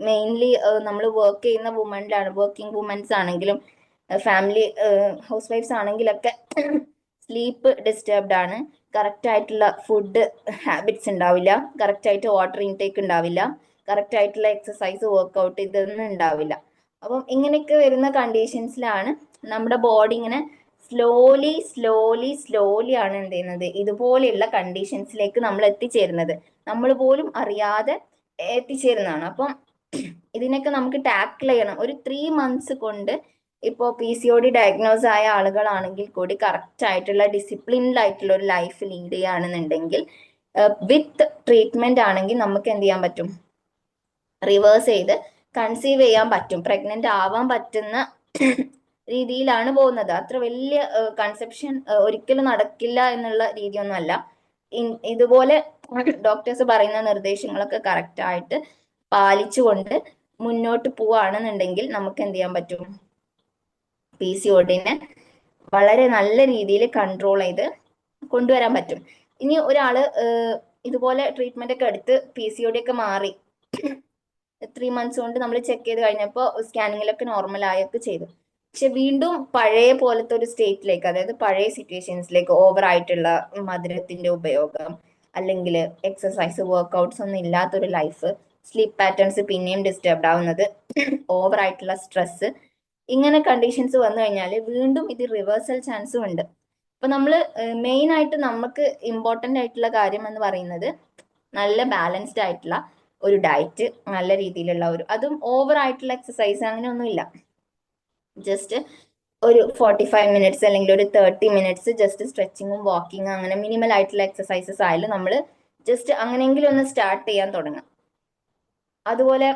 മെയിൻലി നമ്മൾ വർക്ക് ചെയ്യുന്ന വർക്കിംഗ് വുമൻസ് ആണെങ്കിലും ഫാമിലി ഹൗസ് വൈഫ്സ് ആണെങ്കിലൊക്കെ സ്ലീപ്പ് ഡിസ്റ്റർബ്ഡ് ആണ്. കറക്റ്റ് ആയിട്ടുള്ള ഫുഡ് ഹാബിറ്റ്സ് ഉണ്ടാവില്ല, കറക്റ്റ് ആയിട്ട് വാട്ടർ ഇൻടേക്ക് ഉണ്ടാവില്ല, കറക്റ്റ് ആയിട്ടുള്ള എക്സസൈസ് വർക്ക്ഔട്ട് ഇതൊന്നും ഉണ്ടാവില്ല. അപ്പം ഇങ്ങനെയൊക്കെ വരുന്ന കണ്ടീഷൻസിലാണ് നമ്മുടെ ബോഡി ഇങ്ങനെ സ്ലോലി ആണ് എന്ത് ചെയ്യുന്നത്? ഇതുപോലെയുള്ള കണ്ടീഷൻസിലേക്ക് നമ്മൾ എത്തിച്ചേരുന്നത്, നമ്മൾ പോലും അറിയാതെ എത്തിച്ചേരുന്നതാണ്. അപ്പം ഇതിനൊക്കെ നമുക്ക് ടാക്കിൾ ചെയ്യണം. ഒരു 3 months കൊണ്ട് ഇപ്പോൾ PCOD ഡയഗ്നോസ് ആയ ആളുകളാണെങ്കിൽ കൂടി കറക്റ്റ് ആയിട്ടുള്ള ഡിസിപ്ലിൻഡ് ആയിട്ടുള്ള ഒരു ലൈഫ് ലീഡ് ചെയ്യുകയാണെന്നുണ്ടെങ്കിൽ വിത്ത് ട്രീറ്റ്മെന്റ് ആണെങ്കിൽ നമുക്ക് എന്ത് ചെയ്യാൻ പറ്റും? റിവേഴ്സ് ചെയ്ത് കൺസീവ് ചെയ്യാൻ പറ്റും, പ്രഗ്നന്റ് ആവാൻ പറ്റുന്ന രീതിയിലാണ് പോകുന്നത്. അത്ര വലിയ കൺസെപ്ഷൻ ഒരിക്കലും നടക്കില്ല എന്നുള്ള രീതിയൊന്നും അല്ല. ഇതുപോലെ ഡോക്ടേഴ്സ് പറയുന്ന നിർദ്ദേശങ്ങളൊക്കെ കറക്റ്റ് ആയിട്ട് പാലിച്ചുകൊണ്ട് മുന്നോട്ട് പോവുകയാണെന്നുണ്ടെങ്കിൽ നമുക്ക് എന്ത് ചെയ്യാൻ പറ്റും? PCODനെ വളരെ നല്ല രീതിയിൽ കൺട്രോൾ ചെയ്ത് കൊണ്ടുവരാൻ പറ്റും. ഇനി ഒരാള് ഇതുപോലെ ട്രീറ്റ്മെന്റ് ഒക്കെ എടുത്ത് PCOD ഒക്കെ മാറി 3 months കൊണ്ട് നമ്മൾ ചെക്ക് ചെയ്ത് കഴിഞ്ഞപ്പോൾ സ്കാനിങ്ങിലൊക്കെ നോർമൽ ആയൊക്കെ ചെയ്തു. പക്ഷെ വീണ്ടും പഴയ പോലത്തെ ഒരു സ്റ്റേറ്റിലേക്ക്, അതായത് പഴയ സിറ്റുവേഷൻസിലേക്ക്, ഓവർ ആയിട്ടുള്ള മധുരത്തിന്റെ ഉപയോഗം, അല്ലെങ്കിൽ എക്സസൈസ് വർക്ക്ഔട്ട്സ് ഒന്നും ഇല്ലാത്തൊരു ലൈഫ്, സ്ലീപ്പ് പാറ്റേൺസ് പിന്നെയും ഡിസ്റ്റർബ്ഡ് ആവുന്നത്, ഓവർ ആയിട്ടുള്ള സ്ട്രെസ്, ഇങ്ങനെ കണ്ടീഷൻസ് വന്നു കഴിഞ്ഞാൽ വീണ്ടും ഇത് റിവേഴ്സൽ ചാൻസും ഉണ്ട്. അപ്പൊ നമ്മൾ മെയിൻ ആയിട്ട് നമുക്ക് ഇമ്പോർട്ടന്റ് ആയിട്ടുള്ള കാര്യം എന്ന് പറയുന്നത് നല്ല ബാലൻസ്ഡ് ആയിട്ടുള്ള ഒരു ഡയറ്റ്, നല്ല രീതിയിലുള്ള അതും ഓവർ ആയിട്ടുള്ള എക്സസൈസ് അങ്ങനെയൊന്നുമില്ല. ജസ്റ്റ് ഒരു 45 minutes അല്ലെങ്കിൽ ഒരു 30 minutes ജസ്റ്റ് സ്ട്രെച്ചിങ്ങും വാക്കിങ്ങും അങ്ങനെ മിനിമൽ ആയിട്ടുള്ള എക്സസൈസസ് ആയാലും നമ്മൾ ജസ്റ്റ് അങ്ങനെയെങ്കിലും ഒന്ന് സ്റ്റാർട്ട് ചെയ്യാൻ തുടങ്ങാം. അതുപോലെ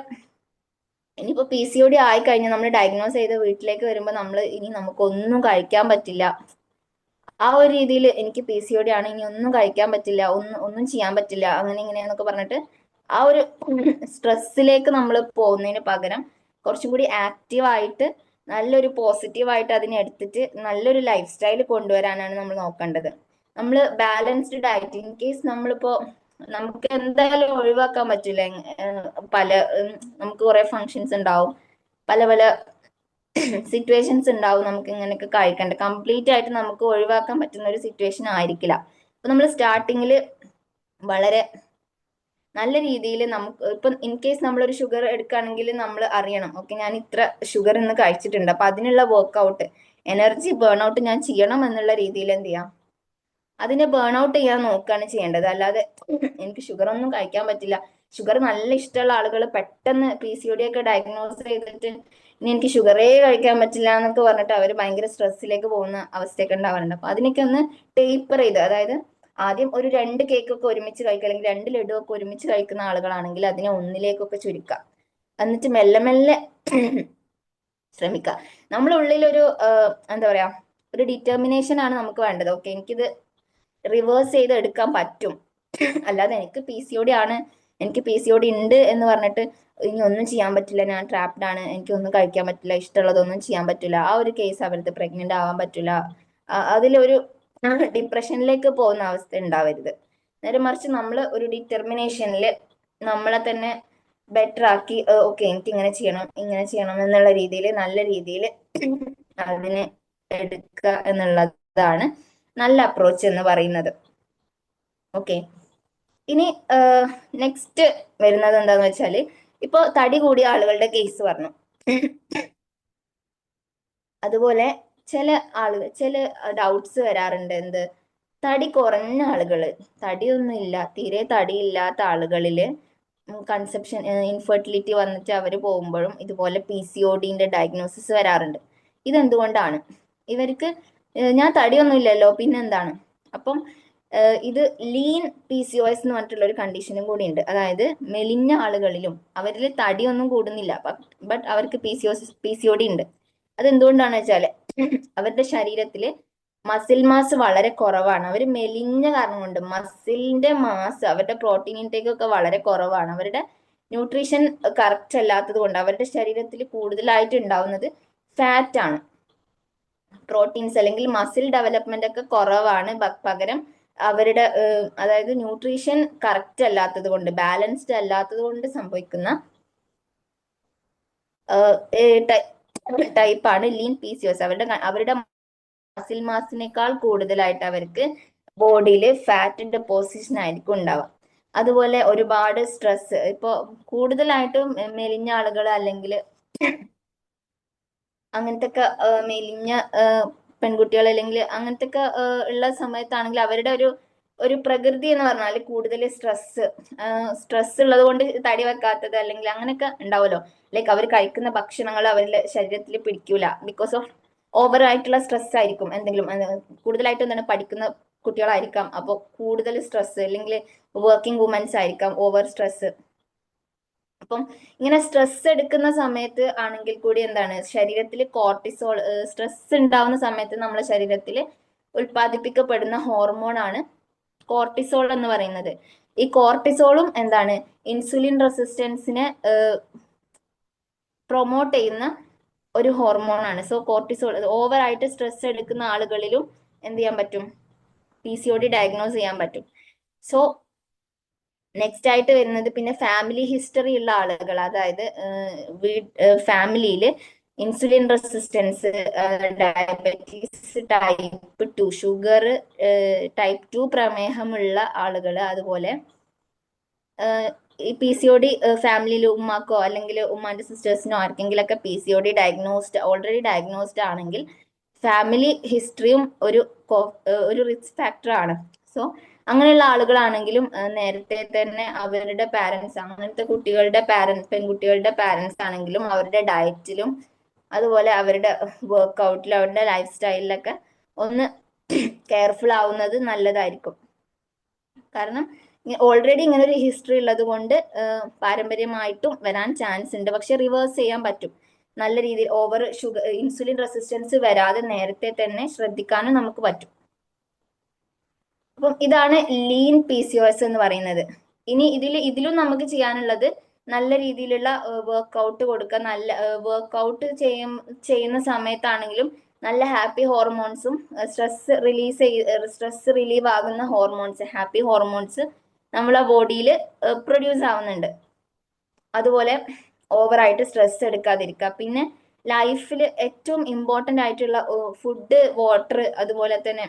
ഇനിയിപ്പോൾ PCOD ആയിക്കഴിഞ്ഞാൽ നമ്മൾ ഡയഗ്നോസ് ചെയ്ത് വീട്ടിലേക്ക് വരുമ്പോൾ നമ്മൾ നമുക്കൊന്നും കഴിക്കാൻ പറ്റില്ല, ആ ഒരു രീതിയിൽ എനിക്ക് PCOD ആണ്, ഇനി ഒന്നും കഴിക്കാൻ പറ്റില്ല, ഒന്നും ചെയ്യാൻ പറ്റില്ല, അങ്ങനെ ഇങ്ങനെയെന്നൊക്കെ പറഞ്ഞിട്ട് ആ ഒരു സ്ട്രെസ്സിലേക്ക് നമ്മൾ പോകുന്നതിന് പകരം കുറച്ചും കൂടി ആക്റ്റീവായിട്ട് നല്ലൊരു പോസിറ്റീവായിട്ട് അതിനെ എടുത്തിട്ട് നല്ലൊരു ലൈഫ് സ്റ്റൈൽ കൊണ്ടുവരാനാണ് നമ്മൾ നോക്കേണ്ടത്. നമ്മൾ ബാലൻസ്ഡ് ഡയറ്റ്, ഇൻ കേസ് നമ്മളിപ്പോ നമുക്ക് എന്തായാലും ഒഴിവാക്കാൻ പറ്റില്ല. പല നമുക്ക് കുറെ ഫങ്ഷൻസ് ഉണ്ടാവും, പല പല സിറ്റുവേഷൻസ് ഉണ്ടാവും, നമുക്ക് ഇങ്ങനെയൊക്കെ കഴിക്കണ്ട, കംപ്ലീറ്റ് ആയിട്ട് നമുക്ക് ഒഴിവാക്കാൻ പറ്റുന്ന ഒരു സിറ്റുവേഷൻ ആയിരിക്കില്ല. അപ്പൊ നമ്മൾ സ്റ്റാർട്ടിങ്ങിൽ വളരെ നല്ല രീതിയിൽ നമുക്ക് ഇപ്പം ഇൻ കേസ് നമ്മളൊരു ഷുഗർ എടുക്കുകയാണെങ്കിൽ നമ്മൾ അറിയണം, ഓക്കെ ഞാൻ ഇത്ര ഷുഗർ ഇന്ന് കഴിച്ചിട്ടുണ്ട്, അപ്പൊ അതിനുള്ള വർക്ക്ഔട്ട്, എനർജി ബേൺ ഔട്ട് ഞാൻ ചെയ്യണം എന്നുള്ള രീതിയിൽ എന്ത് ചെയ്യാം, അതിനെ ബേൺ ഔട്ട് ചെയ്യാൻ നോക്കുകയാണ് ചെയ്യേണ്ടത്. അല്ലാതെ എനിക്ക് ഷുഗർ ഒന്നും കഴിക്കാൻ പറ്റില്ല, ഷുഗർ നല്ല ഇഷ്ടമുള്ള ആളുകൾ പെട്ടെന്ന് PCOD ഒക്കെ ഡയഗ്നോസ് ചെയ്തിട്ട് ഇനി എനിക്ക് ഷുഗറേ കഴിക്കാൻ പറ്റില്ല എന്നൊക്കെ പറഞ്ഞിട്ട് അവർ ഭയങ്കര സ്ട്രെസ്സിലേക്ക് പോകുന്ന അവസ്ഥയൊക്കെ ഉണ്ടാവാറുണ്ട്. അപ്പൊ അതിനൊക്കെ ഒന്ന് ടേപ്പർ ചെയ്ത്, അതായത് ആദ്യം ഒരു 2 കേക്കൊക്കെ ഒരുമിച്ച് കഴിക്കുക, അല്ലെങ്കിൽ 2 ലഡു ഒക്കെ ഒരുമിച്ച് കഴിക്കുന്ന ആളുകളാണെങ്കിൽ അതിനെ ഒന്നിലേക്കൊക്കെ ചുരുക്കുക. എന്നിട്ട് മെല്ലെ മെല്ലെ ശ്രമിക്കുക. നമ്മുടെ ഉള്ളിലൊരു എന്താ പറയാ, ഒരു ഡിറ്റർമിനേഷൻ ആണ് നമുക്ക് വേണ്ടത്. ഓക്കെ എനിക്കിത് റിവേഴ്സ് ചെയ്ത് എടുക്കാൻ പറ്റും, അല്ലാതെ എനിക്ക് PCOD ആണ്, എനിക്ക് PCOD ഉണ്ട് എന്ന് പറഞ്ഞിട്ട് ഇനി ഒന്നും ചെയ്യാൻ പറ്റില്ല, ഞാൻ ട്രാപ്ഡ് ആണ്, എനിക്ക് ഒന്നും കഴിക്കാൻ പറ്റില്ല, ഇഷ്ടമുള്ളതൊന്നും ചെയ്യാൻ പറ്റില്ല, ആ ഒരു കേസ് അവർക്ക് പ്രഗ്നന്റ് ആവാൻ പറ്റില്ല, അതിലൊരു ഡിപ്രഷനിലേക്ക് പോകുന്ന അവസ്ഥ ഉണ്ടാവരുത്. നേരെ മറിച്ച് നമ്മൾ ഒരു ഡിറ്റർമിനേഷനിൽ നമ്മളെ തന്നെ ബെറ്റർ ആക്കി, ഓക്കെ എനിക്ക് ഇങ്ങനെ ചെയ്യണം ഇങ്ങനെ ചെയ്യണം എന്നുള്ള രീതിയിൽ നല്ല രീതിയിൽ അതിനെ എടുക്കുക എന്നുള്ളതാണ് നല്ല അപ്രോച്ച് എന്ന് പറയുന്നത്. ഓക്കെ, ഇനി നെക്സ്റ്റ് വരുന്നത് എന്താന്ന് വെച്ചാല്, ഇപ്പൊ തടി കൂടിയ ആളുകളുടെ കേസ് പറഞ്ഞു. അതുപോലെ ചില ഡൗട്ട്സ് വരാറുണ്ട്, എന്ത്, തടി കുറഞ്ഞ ആളുകള്, തടിയൊന്നും ഇല്ല, തീരെ തടിയില്ലാത്ത ആളുകളില് കൺസെപ്ഷൻ ഇൻഫെർട്ടിലിറ്റി വന്നിട്ട് അവർ പോകുമ്പോഴും ഇതുപോലെ PCODന്റെ ഡയഗ്നോസിസ് വരാറുണ്ട്. ഇതെന്തുകൊണ്ടാണ്? ഇവർക്ക് ഞാൻ തടിയൊന്നും ഇല്ലല്ലോ പിന്നെന്താണ്? അപ്പം ഇത് ലീൻ PCOS എന്ന് പറഞ്ഞിട്ടുള്ള ഒരു കണ്ടീഷനും കൂടി ഉണ്ട്. അതായത് മെലിഞ്ഞ ആളുകളിലും അവരിൽ തടിയൊന്നും കൂടുന്നില്ല, ബട്ട് അവർക്ക് PCOD ഉണ്ട്. അതെന്തുകൊണ്ടാണ് വെച്ചാല് അവരുടെ ശരീരത്തില് മസിൽ മാസ് വളരെ കുറവാണ്. അവർ മെലിഞ്ഞ കാരണം കൊണ്ട് മസിലിന്റെ മാസ്, അവരുടെ പ്രോട്ടീൻ ഇൻടേക്ക് ഒക്കെ വളരെ കുറവാണ്. അവരുടെ ന്യൂട്രീഷൻ കറക്റ്റ് അല്ലാത്തത് കൊണ്ട് അവരുടെ ശരീരത്തിൽ കൂടുതലായിട്ട് ഉണ്ടാവുന്നത് ഫാറ്റ് ആണ്, പ്രോട്ടീൻസ് അല്ലെങ്കിൽ മസിൽ ഡെവലപ്മെന്റ് ഒക്കെ കുറവാണ്. പകരം അവരുടെ അതായത് ന്യൂട്രീഷൻ കറക്റ്റ് അല്ലാത്തത് കൊണ്ട്, ബാലൻസ്ഡ് അല്ലാത്തത് കൊണ്ട് സംഭവിക്കുന്ന ടൈപ്പാണ് ലീൻ PCOS. അവരുടെ മസിൽ മാസിനേക്കാൾ കൂടുതലായിട്ട് അവർക്ക് ബോഡിയിൽ ഫാറ്റ് ഡെപ്പോസിഷൻ ആയിരിക്കും ഉണ്ടാവുക. അതുപോലെ ഒരുപാട് സ്ട്രെസ്, ഇപ്പൊ കൂടുതലായിട്ടും മെലിഞ്ഞ ആളുകൾ അല്ലെങ്കിൽ അങ്ങനത്തെ ഒക്കെ മെലിഞ്ഞ പെൺകുട്ടികൾ അല്ലെങ്കിൽ അങ്ങനത്തെ ഒക്കെ ഉള്ള സമയത്താണെങ്കിൽ അവരുടെ ഒരു പ്രകൃതി എന്ന് പറഞ്ഞാൽ കൂടുതൽ സ്ട്രെസ് ഉള്ളത് കൊണ്ട് തടി വെക്കാത്തത് അല്ലെങ്കിൽ അങ്ങനെയൊക്കെ ഉണ്ടാവുമല്ലോ. ലൈക്ക് അവർ കഴിക്കുന്ന ഭക്ഷണങ്ങൾ അവരുടെ ശരീരത്തിൽ പിടിക്കൂല, ബിക്കോസ് ഓഫ് ഓവർ ആയിട്ടുള്ള സ്ട്രെസ് ആയിരിക്കും. എന്തെങ്കിലും കൂടുതലായിട്ട് എന്താണ് പഠിക്കുന്ന കുട്ടികളായിരിക്കാം, അപ്പോൾ കൂടുതൽ സ്ട്രെസ്, അല്ലെങ്കിൽ വർക്കിംഗ് വുമൻസ് ആയിരിക്കാം, ഓവർ സ്ട്രെസ്. അപ്പം ഇങ്ങനെ സ്ട്രെസ് എടുക്കുന്ന സമയത്ത് ആണെങ്കിൽ കൂടി എന്താണ്, ശരീരത്തിൽ കോർട്ടിസോൾ, സ്ട്രെസ് ഉണ്ടാവുന്ന സമയത്ത് നമ്മുടെ ശരീരത്തിൽ ഉൽപ്പാദിപ്പിക്കപ്പെടുന്ന ഹോർമോൺ ആണ് കോർട്ടിസോൾ എന്ന് പറയുന്നത്. ഈ കോർട്ടിസോളും എന്താണ്, ഇൻസുലിൻ റെസിസ്റ്റൻസിനെ പ്രൊമോട്ട് ചെയ്യുന്ന ഒരു ഹോർമോൺ ആണ്. സോ കോർട്ടിസോൾ ഓവർ ആയിട്ട് സ്ട്രെസ് എടുക്കുന്ന ആളുകളിലും എന്ത് ചെയ്യാൻ പറ്റും, PCOD ഡയഗ്നോസ് ചെയ്യാൻ പറ്റും. സോ നെക്സ്റ്റ് ആയിട്ട് വരുന്നത് പിന്നെ ഫാമിലി ഹിസ്റ്ററി ഉള്ള ആളുകൾ, അതായത് ഫാമിലിയിൽ insulin resistance, diabetes type 2, sugar type 2 പ്രമേഹമുള്ള ആളുകൾ, അതുപോലെ ഈ PCOD ഫാമിലിയിൽ ഉമ്മാക്കോ അല്ലെങ്കിൽ ഉമ്മാന്റെ സിസ്റ്റേഴ്സിനോ ആർക്കെങ്കിലൊക്കെ PCOD ഓൾറെഡി ഡയഗ്നോസ്ഡ് ആണെങ്കിൽ ഫാമിലി ഹിസ്റ്ററിയും ഒരു റിസ്ക് ഫാക്ടർ ആണ്. സോ അങ്ങനെയുള്ള ആളുകളാണെങ്കിലും നേരത്തെ തന്നെ അവരുടെ പാരന്റ്സ്, അങ്ങനത്തെ പെൺകുട്ടികളുടെ പാരന്റ്സ് ആണെങ്കിലും അവരുടെ ഡയറ്റിലും അതുപോലെ അവരുടെ വർക്ക്ഔട്ടിലും അവരുടെ ലൈഫ് സ്റ്റൈലിലൊക്കെ ഒന്ന് കെയർഫുൾ ആവുന്നത് നല്ലതായിരിക്കും. കാരണം ഓൾറെഡി ഇങ്ങനെ ഒരു ഹിസ്റ്ററി ഉള്ളത് കൊണ്ട് പാരമ്പര്യമായിട്ടും വരാൻ ചാൻസ് ഉണ്ട്, പക്ഷെ റിവേഴ്സ് ചെയ്യാൻ പറ്റും. നല്ല രീതിയിൽ ഇൻസുലിൻ റെസിസ്റ്റൻസ് വരാതെ നേരത്തെ തന്നെ ശ്രദ്ധിക്കാനും നമുക്ക് പറ്റും. അപ്പം ഇതാണ് ലീൻ PCOS എന്ന് പറയുന്നത്. ഇനി ഇതിലും നമുക്ക് ചെയ്യാനുള്ളത് നല്ല രീതിയിലുള്ള വർക്കൗട്ട് കൊടുക്കുക. നല്ല വർക്കൗട്ട് ചെയ്യുന്ന സമയത്താണെങ്കിലും നല്ല ഹാപ്പി ഹോർമോൺസും സ്ട്രെസ് റിലീവ് ആകുന്ന ഹോർമോൺസ്, ഹാപ്പി ഹോർമോൺസ് നമ്മളെ ബോഡിയിൽ പ്രൊഡ്യൂസ് ആവുന്നുണ്ട്. അതുപോലെ ഓവറായിട്ട് സ്ട്രെസ് എടുക്കാതിരിക്കുക. പിന്നെ ലൈഫിൽ ഏറ്റവും ഇമ്പോർട്ടൻ്റ് ആയിട്ടുള്ള ഫുഡ്, വാട്ടർ, അതുപോലെ തന്നെ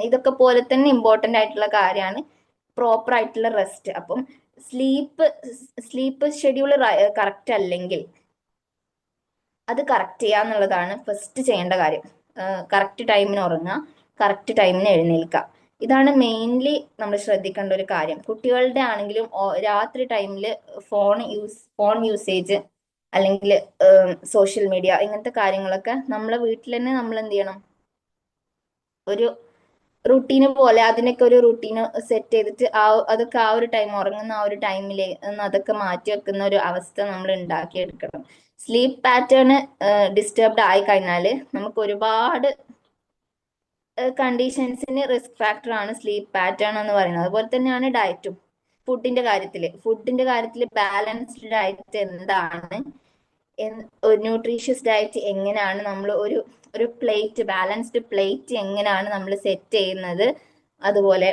ഇതൊക്കെ പോലെ തന്നെ ഇമ്പോർട്ടൻ്റ് ആയിട്ടുള്ള കാര്യമാണ് പ്രോപ്പർ ആയിട്ടുള്ള റെസ്റ്റ്. അപ്പം സ്ലീപ്പ് ഷെഡ്യൂൾ കറക്റ്റ് അല്ലെങ്കിൽ അത് കറക്റ്റ് ചെയ്യുക എന്നുള്ളതാണ് ഫസ്റ്റ് ചെയ്യേണ്ട കാര്യം. കറക്റ്റ് ടൈമിന് ഉറങ്ങുക, കറക്റ്റ് ടൈമിന് എഴുന്നേൽക്കുക. ഇതാണ് മെയിൻലി നമ്മൾ ശ്രദ്ധിക്കേണ്ട ഒരു കാര്യം. കുട്ടികളുടെ ആണെങ്കിലും രാത്രി ടൈമിൽ ഫോൺ യൂസേജ് അല്ലെങ്കിൽ സോഷ്യൽ മീഡിയ ഇങ്ങനത്തെ കാര്യങ്ങളൊക്കെ നമ്മളെ വീട്ടിൽ തന്നെ നമ്മൾ എന്ത് ചെയ്യണം, ഒരു റുട്ടീന് പോലെ അതിനൊക്കെ ഒരു റുട്ടീന് സെറ്റ് ചെയ്തിട്ട് അതൊക്കെ ആ ഒരു ടൈം, ഉറങ്ങുന്ന ആ ഒരു ടൈമിൽ അതൊക്കെ മാറ്റി വെക്കുന്ന ഒരു അവസ്ഥ നമ്മൾ ഉണ്ടാക്കിയെടുക്കണം. സ്ലീപ്പ് പാറ്റേൺ ഡിസ്റ്റർബ്ഡ് ആയി കഴിഞ്ഞാൽ നമുക്ക് ഒരുപാട് കണ്ടീഷൻസിന് റിസ്ക് ഫാക്ടർ ആണ് സ്ലീപ്പ് പാറ്റേൺ എന്ന് പറയുന്നത്. അതുപോലെ തന്നെയാണ് ഡയറ്റും. ഫുഡിന്റെ കാര്യത്തിൽ ബാലൻസ്ഡ് ഡയറ്റ് എന്താണ്, ന്യൂട്രീഷ്യസ് ഡയറ്റ് എങ്ങനെയാണ്, നമ്മൾ ഒരു ബാലൻസ്ഡ് പ്ലേറ്റ് എങ്ങനെയാണ് നമ്മൾ സെറ്റ് ചെയ്യുന്നത്, അതുപോലെ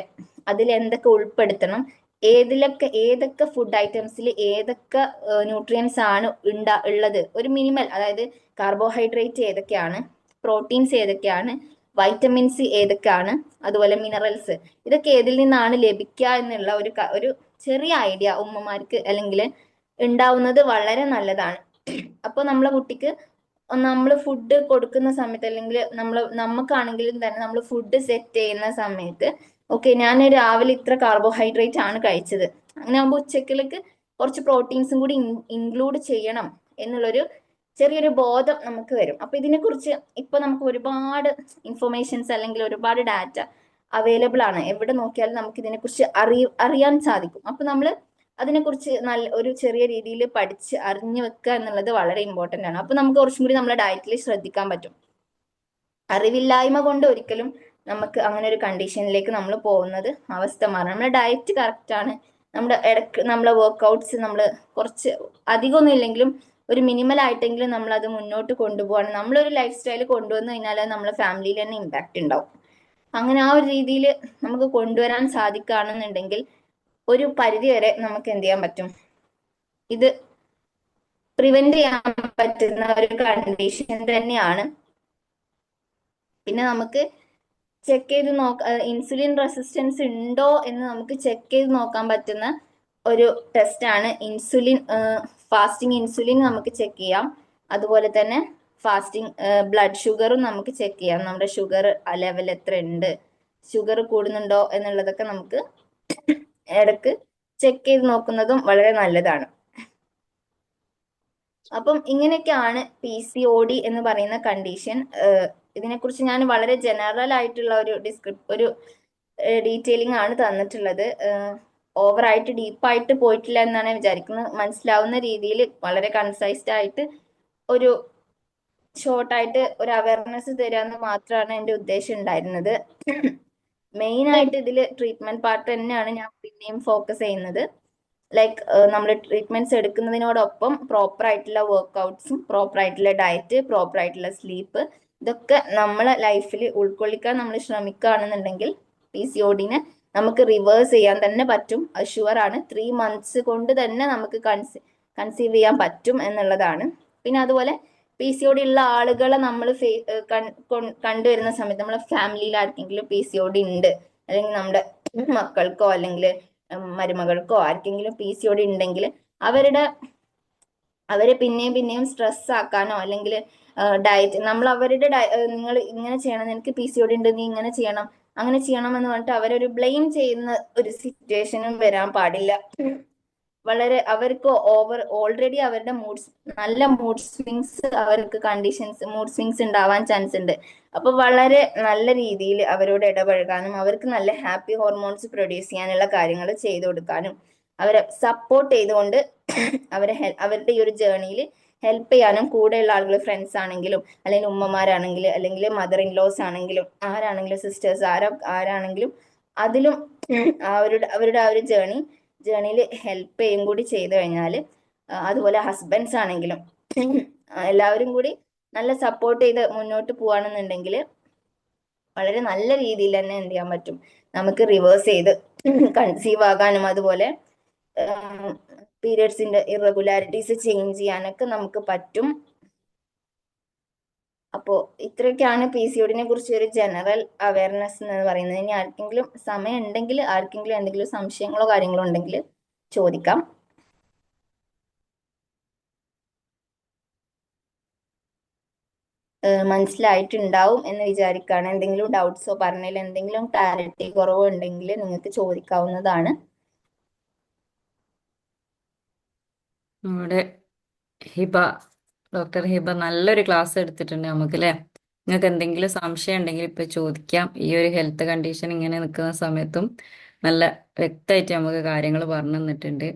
അതിൽ എന്തൊക്കെ ഉൾപ്പെടുത്തണം, ഏതൊക്കെ ഫുഡ് ഐറ്റംസിൽ ഏതൊക്കെ ന്യൂട്രിയൻസ് ആണ് ഉള്ളത്, ഒരു മിനിമൽ, അതായത് കാർബോഹൈഡ്രേറ്റ് ഏതൊക്കെയാണ്, പ്രോട്ടീൻസ് ഏതൊക്കെയാണ്, വൈറ്റമിൻസ് ഏതൊക്കെയാണ്, അതുപോലെ മിനറൽസ്, ഇതൊക്കെ ഏതിൽ നിന്നാണ് ലഭിക്കുക എന്നുള്ള ഒരു ചെറിയ ഐഡിയ ഉമ്മമാർക്ക് അല്ലെങ്കിൽ ഉണ്ടാവുന്നത് വളരെ നല്ലതാണ്. അപ്പോൾ നമ്മളെ കുട്ടിക്ക് നമ്മൾ ഫുഡ് കൊടുക്കുന്ന സമയത്ത്, അല്ലെങ്കിൽ നമുക്കാണെങ്കിലും തന്നെ നമ്മൾ ഫുഡ് സെറ്റ് ചെയ്യുന്ന സമയത്ത്, ഓക്കെ ഞാൻ രാവിലെ ഇത്ര കാർബോഹൈഡ്രേറ്റ് ആണ് കഴിച്ചത്, അങ്ങനെ ആകുമ്പോൾ ഉച്ചക്കിലേക്ക് കുറച്ച് പ്രോട്ടീൻസും കൂടി ഇൻക്ലൂഡ് ചെയ്യണം എന്നുള്ളൊരു ചെറിയൊരു ബോധം നമുക്ക് വരും. അപ്പൊ ഇതിനെക്കുറിച്ച് ഇപ്പൊ നമുക്ക് ഒരുപാട് ഇൻഫർമേഷൻസ് അല്ലെങ്കിൽ ഒരുപാട് ഡാറ്റ അവൈലബിൾ ആണ്. എവിടെ നോക്കിയാലും നമുക്ക് ഇതിനെക്കുറിച്ച് അറിയാൻ സാധിക്കും. അപ്പൊ നമ്മൾ അതിനെക്കുറിച്ച് നല്ല ഒരു ചെറിയ രീതിയിൽ പഠിച്ച് അറിഞ്ഞു വെക്കുക എന്നുള്ളത് വളരെ ഇമ്പോർട്ടന്റ് ആണ്. അപ്പൊ നമുക്ക് കുറച്ചും കൂടി നമ്മുടെ ഡയറ്റിൽ ശ്രദ്ധിക്കാൻ പറ്റും. അറിവില്ലായ്മ കൊണ്ട് ഒരിക്കലും നമുക്ക് അങ്ങനെ ഒരു കണ്ടീഷനിലേക്ക് നമ്മൾ പോകുന്നത് അവസ്ഥ മാറണം. നമ്മുടെ ഡയറ്റ് കറക്റ്റ് ആണ്, നമ്മുടെ ഇടയ്ക്ക് നമ്മളെ വർക്ക്ഔട്ട്സ് നമ്മൾ കുറച്ച് അധികമൊന്നും ഇല്ലെങ്കിലും ഒരു മിനിമൽ ആയിട്ടെങ്കിലും നമ്മൾ അത് മുന്നോട്ട് കൊണ്ടുപോകാണ്. നമ്മളൊരു ലൈഫ് സ്റ്റൈൽ കൊണ്ടുവന്നു കഴിഞ്ഞാൽ നമ്മളെ ഫാമിലിയിൽ തന്നെ ഇമ്പാക്റ്റ് ഉണ്ടാവും. അങ്ങനെ ആ ഒരു രീതിയിൽ നമുക്ക് കൊണ്ടുവരാൻ സാധിക്കുകയാണെന്നുണ്ടെങ്കിൽ ഒരു പരിധി വരെ നമുക്ക് എന്ത് ചെയ്യാൻ പറ്റും, ഇത് പ്രിവെന്റ് ചെയ്യാൻ പറ്റുന്ന ഒരു കണ്ടീഷൻ തന്നെയാണ്. പിന്നെ നമുക്ക് ചെക്ക് ചെയ്ത് ഇൻസുലിൻ റെസിസ്റ്റൻസ് ഉണ്ടോ എന്ന് നമുക്ക് ചെക്ക് ചെയ്ത് നോക്കാൻ പറ്റുന്ന ഒരു ടെസ്റ്റ് ആണ് ഫാസ്റ്റിംഗ് ഇൻസുലിൻ നമുക്ക് ചെക്ക് ചെയ്യാം. അതുപോലെ തന്നെ ഫാസ്റ്റിംഗ് ബ്ലഡ് ഷുഗറും നമുക്ക് ചെക്ക് ചെയ്യാം. നമ്മുടെ ഷുഗർ ലെവൽ എത്ര ഉണ്ട്, ഷുഗർ കൂടുന്നുണ്ടോ എന്നുള്ളതൊക്കെ നമുക്ക് ഇടക്ക് ചെക്ക് ചെയ്ത് നോക്കുന്നതും വളരെ നല്ലതാണ്. അപ്പം ഇങ്ങനെയൊക്കെയാണ് PCOD എന്ന് പറയുന്ന കണ്ടീഷൻ. ഇതിനെക്കുറിച്ച് ഞാൻ വളരെ ജനറൽ ആയിട്ടുള്ള ഒരു ഡീറ്റെയിലിംഗ് ആണ് തന്നിട്ടുള്ളത്. ഓവറായിട്ട് ഡീപ്പായിട്ട് പോയിട്ടില്ല എന്നാണ് വിചാരിക്കുന്നത്. മനസ്സിലാവുന്ന രീതിയിൽ വളരെ കൺസൈസ്ഡ് ആയിട്ട് ഒരു ഷോർട്ടായിട്ട് ഒരു അവയർനെസ് തരാമെന്ന് മാത്രമാണ് എൻ്റെ ഉദ്ദേശം ഉണ്ടായിരുന്നത്. മെയിൻ ആയിട്ട് ഇതിൽ ട്രീറ്റ്മെന്റ് പാർട്ട് തന്നെയാണ് ഞാൻ പിന്നെയും ഫോക്കസ് ചെയ്യുന്നത്. ലൈക്ക് നമ്മൾ ട്രീറ്റ്മെന്റ്സ് എടുക്കുന്നതിനോടൊപ്പം പ്രോപ്പർ ആയിട്ടുള്ള വർക്ക്ഔട്ട്സും പ്രോപ്പർ ആയിട്ടുള്ള ഡയറ്റ്, പ്രോപ്പർ ആയിട്ടുള്ള സ്ലീപ്പ്, ഇതൊക്കെ നമ്മളെ ലൈഫിൽ ഉൾക്കൊള്ളിക്കാൻ നമ്മൾ ശ്രമിക്കുകയാണെന്നുണ്ടെങ്കിൽ PCODനെ നമുക്ക് റിവേഴ്സ് ചെയ്യാൻ തന്നെ പറ്റും. അത് ഷുവർ ആണ്. 3 months കൊണ്ട് തന്നെ നമുക്ക് കൺസീവ് ചെയ്യാൻ പറ്റും എന്നുള്ളതാണ്. പിന്നെ അതുപോലെ PCOD ഉള്ള ആളുകളെ നമ്മൾ കണ്ടുവരുന്ന സമയത്ത് നമ്മളെ ഫാമിലിയിൽ ആർക്കെങ്കിലും PCOD ഉണ്ട്, അല്ലെങ്കിൽ നമ്മുടെ മക്കൾക്കോ അല്ലെങ്കിൽ മരുമകൾക്കോ ആർക്കെങ്കിലും PCOD ഉണ്ടെങ്കിൽ അവരെ പിന്നെയും സ്ട്രെസ് ആക്കാനോ അല്ലെങ്കിൽ ഡയറ്റ് നമ്മൾ നിങ്ങൾ ഇങ്ങനെ ചെയ്യണം, നിനക്ക് PCOD ഉണ്ട്, നീ ഇങ്ങനെ ചെയ്യണം അങ്ങനെ ചെയ്യണം എന്ന് പറഞ്ഞിട്ട് അവരൊരു ബ്ലെയിം ചെയ്യുന്ന ഒരു സിറ്റുവേഷനും വരാൻ പാടില്ല. വളരെ അവർക്ക് ഓൾറെഡി അവരുടെ നല്ല മൂഡ് സ്വിങ്സ്, അവർക്ക് മൂഡ് സ്വിങ്സ് ഉണ്ടാവാൻ ചാൻസ് ഉണ്ട്. അപ്പൊ വളരെ നല്ല രീതിയിൽ അവരോട് ഇടപഴകാനും അവർക്ക് നല്ല ഹാപ്പി ഹോർമോൺസ് പ്രൊഡ്യൂസ് ചെയ്യാനുള്ള കാര്യങ്ങൾ ചെയ്തു കൊടുക്കാനും അവരെ സപ്പോർട്ട് ചെയ്തുകൊണ്ട് അവരുടെ ഈ ഒരു ജേർണിയിൽ ഹെൽപ്പ് ചെയ്യാനും കൂടെയുള്ള ആളുകൾ, ഫ്രണ്ട്സ് ആണെങ്കിലും അല്ലെങ്കിൽ ഉമ്മമാരാണെങ്കിലും അല്ലെങ്കിൽ മദർ ഇൻ ലോസ് ആണെങ്കിലും ആരാണെങ്കിലും സിസ്റ്റേഴ്സ് ആരാണെങ്കിലും അതിലും അവരുടെ ആ ഒരു ജേണിയിൽ ഹെൽപ്പ് ചെയ്യും കൂടി ചെയ്തു കഴിഞ്ഞാൽ, അതുപോലെ ഹസ്ബൻഡ്സ് ആണെങ്കിലും എല്ലാവരും കൂടി നല്ല സപ്പോർട്ട് ചെയ്ത് മുന്നോട്ട് പോവാണെന്നുണ്ടെങ്കിൽ വളരെ നല്ല രീതിയിൽ തന്നെ എന്ത് ചെയ്യാൻ പറ്റും, നമുക്ക് റിവേഴ്സ് ചെയ്ത് കൺസീവ് ആകാനും അതുപോലെ പീരിയഡ്സിന്റെ ഇറഗുലാരിറ്റീസ് ചേഞ്ച് ചെയ്യാനൊക്കെ നമുക്ക് പറ്റും. അപ്പോൾ ഇത്രയൊക്കെയാണ് പി സി ഒഡിനെ കുറിച്ച് ഒരു ജനറൽ അവയർനെസ് എന്ന് പറയുന്നത്. ഇനി ആർക്കെങ്കിലും സമയം ഉണ്ടെങ്കിൽ, ആർക്കെങ്കിലും എന്തെങ്കിലും സംശയങ്ങളോ കാര്യങ്ങളോ ഉണ്ടെങ്കിൽ ചോദിക്കാം. മനസ്സിലായിട്ടുണ്ടാവും എന്ന് വിചാരിക്കുകയാണ്. എന്തെങ്കിലും ഡൗട്ട്സോ പറഞ്ഞതിൽ എന്തെങ്കിലും ക്ലാരിറ്റി കുറവോ ഉണ്ടെങ്കിൽ നിങ്ങൾക്ക് ചോദിക്കാവുന്നതാണ്. നമ്മുടെ ഹിബ, ഡോക്ടർ ഹിബ നല്ലൊരു ക്ലാസ് എടുത്തിട്ടുണ്ട് നമുക്ക് അല്ലേ. നിങ്ങൾക്ക് എന്തെങ്കിലും സംശയം ഉണ്ടെങ്കിൽ ഇപ്പൊ ചോദിക്കാം. ഈ ഒരു ഹെൽത്ത് കണ്ടീഷൻ ഇങ്ങനെ നിൽക്കുന്ന സമയത്തും നല്ല വ്യക്തമായിട്ട് നമുക്ക് കാര്യങ്ങൾ പറഞ്ഞു തന്നിട്ടുണ്ട്.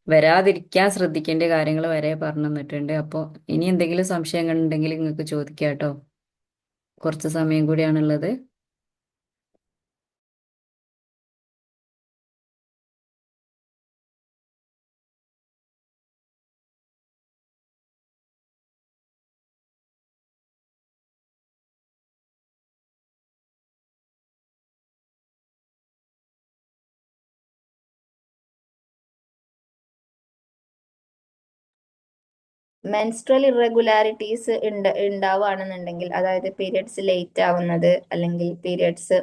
വരാതിരിക്കാൻ ശ്രദ്ധിക്കേണ്ട കാര്യങ്ങൾ വരെ പറഞ്ഞു തന്നിട്ടുണ്ട്. അപ്പോൾ ഇനി എന്തെങ്കിലും സംശയങ്ങൾ ഉണ്ടെങ്കിൽ നിങ്ങൾക്ക് ചോദിക്കാം കേട്ടോ. കുറച്ച് സമയം കൂടിയാണുള്ളത്. മെൻസ്ട്രൽ ഇറഗുലാരിറ്റീസ് ഉണ്ടാവുകയാണെന്നുണ്ടെങ്കിൽ, അതായത് പീരിയഡ്സ് ലേറ്റ് ആവുന്നത് അല്ലെങ്കിൽ പീരിയഡ്സ്